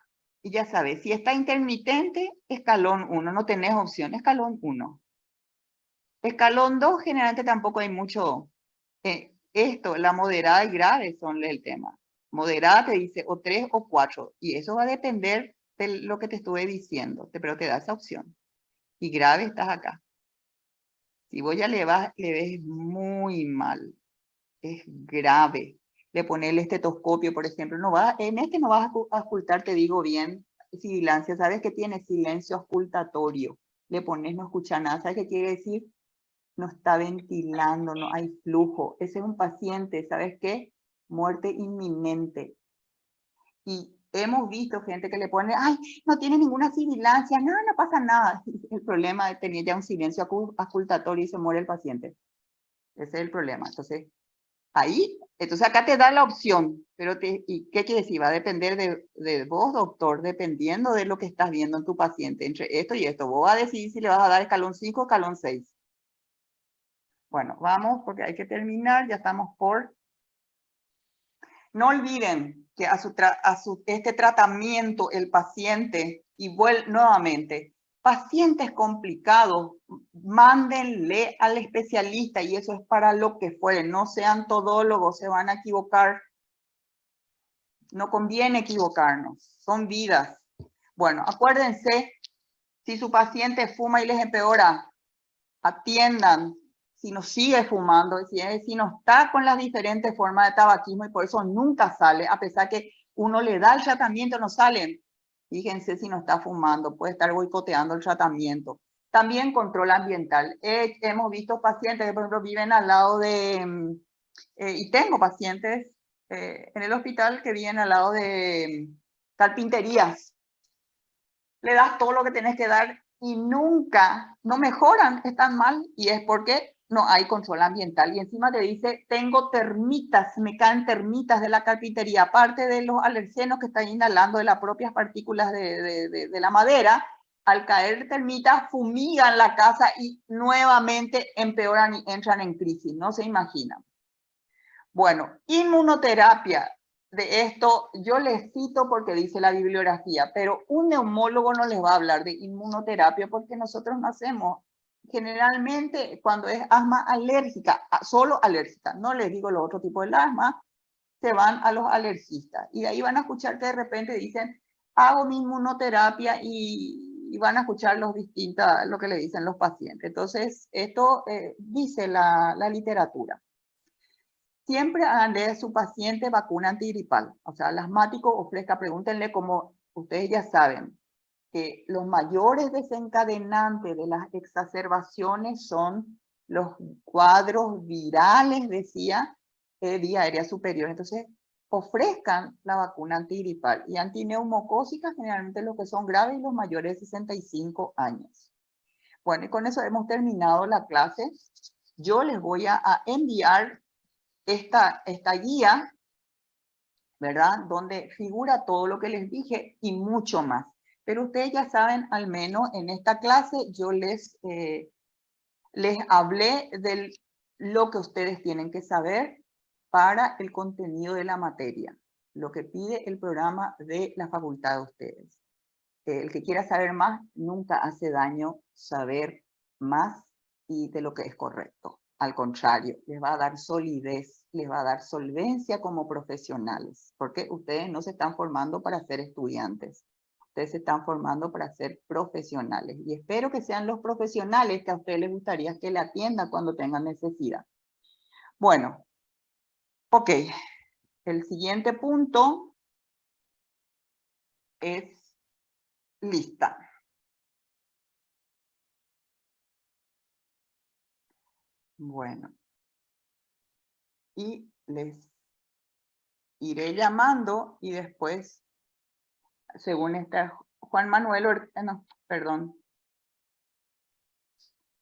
y ya sabes, si está intermitente, escalón 1, no tenés opción, escalón 1. Escalón 2, generalmente tampoco hay mucho, la moderada y grave son el tema. Moderada te dice o 3 o 4, y eso va a depender de lo que te estuve diciendo, pero te da esa opción. Y grave estás acá. Si vos ya le ves muy mal, es grave. Le pones el estetoscopio, por ejemplo, en no vas a ocultar, te digo bien, sibilancia, ¿sabes qué tiene? Silencio ocultatorio. Le pones no escucha nada, ¿sabes qué quiere decir? no está ventilando, no hay flujo. Ese es un paciente, ¿sabes qué? Muerte inminente. Y hemos visto gente que le pone, ay, no tiene ninguna sibilancia, no, no pasa nada. El problema es tener ya un silencio auscultatorio y se muere el paciente. Ese es el problema. Entonces, entonces acá te da la opción, pero ¿y qué quiere decir? Va a depender de vos, doctor, dependiendo de lo que estás viendo en tu paciente, entre esto y esto. Vos vas a decidir si le vas a dar escalón 5 o escalón 6. Bueno, vamos, porque hay que terminar, ya estamos por... No olviden que este tratamiento, el paciente, y nuevamente, pacientes complicados, mándenle al especialista y eso es para lo que fuere. No sean todólogos, se van a equivocar. No conviene equivocarnos, son vidas. Bueno, acuérdense, si su paciente fuma y les empeora, atiendan. Si no sigue fumando, si no está con las diferentes formas de tabaquismo y por eso nunca sale, a pesar que uno le da el tratamiento, no salen. Fíjense si no está fumando, puede estar boicoteando el tratamiento. También control ambiental. Hemos visto pacientes que, por ejemplo, viven al lado de, y tengo pacientes en el hospital que viven al lado de carpinterías. Le das todo lo que tenés que dar y nunca, no mejoran, están mal, y es porque no hay control ambiental. Y encima te dice, tengo termitas, me caen termitas de la carpintería, aparte de los alergenos que están inhalando de las propias partículas de la madera, al caer termitas fumigan la casa y nuevamente empeoran y entran en crisis, no se imaginan. Bueno, inmunoterapia. De esto yo les cito porque dice la bibliografía, pero un neumólogo no les va a hablar de inmunoterapia porque nosotros no hacemos. Generalmente cuando es asma alérgica, solo alérgica, no les digo los otros tipos de asma, se van a los alergistas. Y de ahí van a escuchar que de repente dicen, hago mi inmunoterapia y van a escuchar lo que le dicen los pacientes. Entonces, esto dice la literatura. Siempre háganle a su paciente vacuna antigripal. O sea, al asmático ofrezca, pregúntenle como ustedes ya saben, que los mayores desencadenantes de las exacerbaciones son los cuadros virales, decía, vía aérea superior. Entonces, ofrezcan la vacuna antigripal y antineumocócica, generalmente los que son graves y los mayores de 65 años. Bueno, y con eso hemos terminado la clase. Yo les voy a enviar esta guía, ¿verdad? Donde figura todo lo que les dije y mucho más. Pero ustedes ya saben, al menos en esta clase, yo les hablé de lo que ustedes tienen que saber para el contenido de la materia, lo que pide el programa de la facultad de ustedes. El que quiera saber más, nunca hace daño saber más y de lo que es correcto. Al contrario, les va a dar solidez, les va a dar solvencia como profesionales, porque ustedes no se están formando para ser estudiantes, ustedes se están formando para ser profesionales. Y espero que sean los profesionales que a ustedes les gustaría que le atiendan cuando tengan necesidad. Bueno, ok. El siguiente punto es lista. Bueno. Y les iré llamando y después, según está Juan Manuel, no, perdón,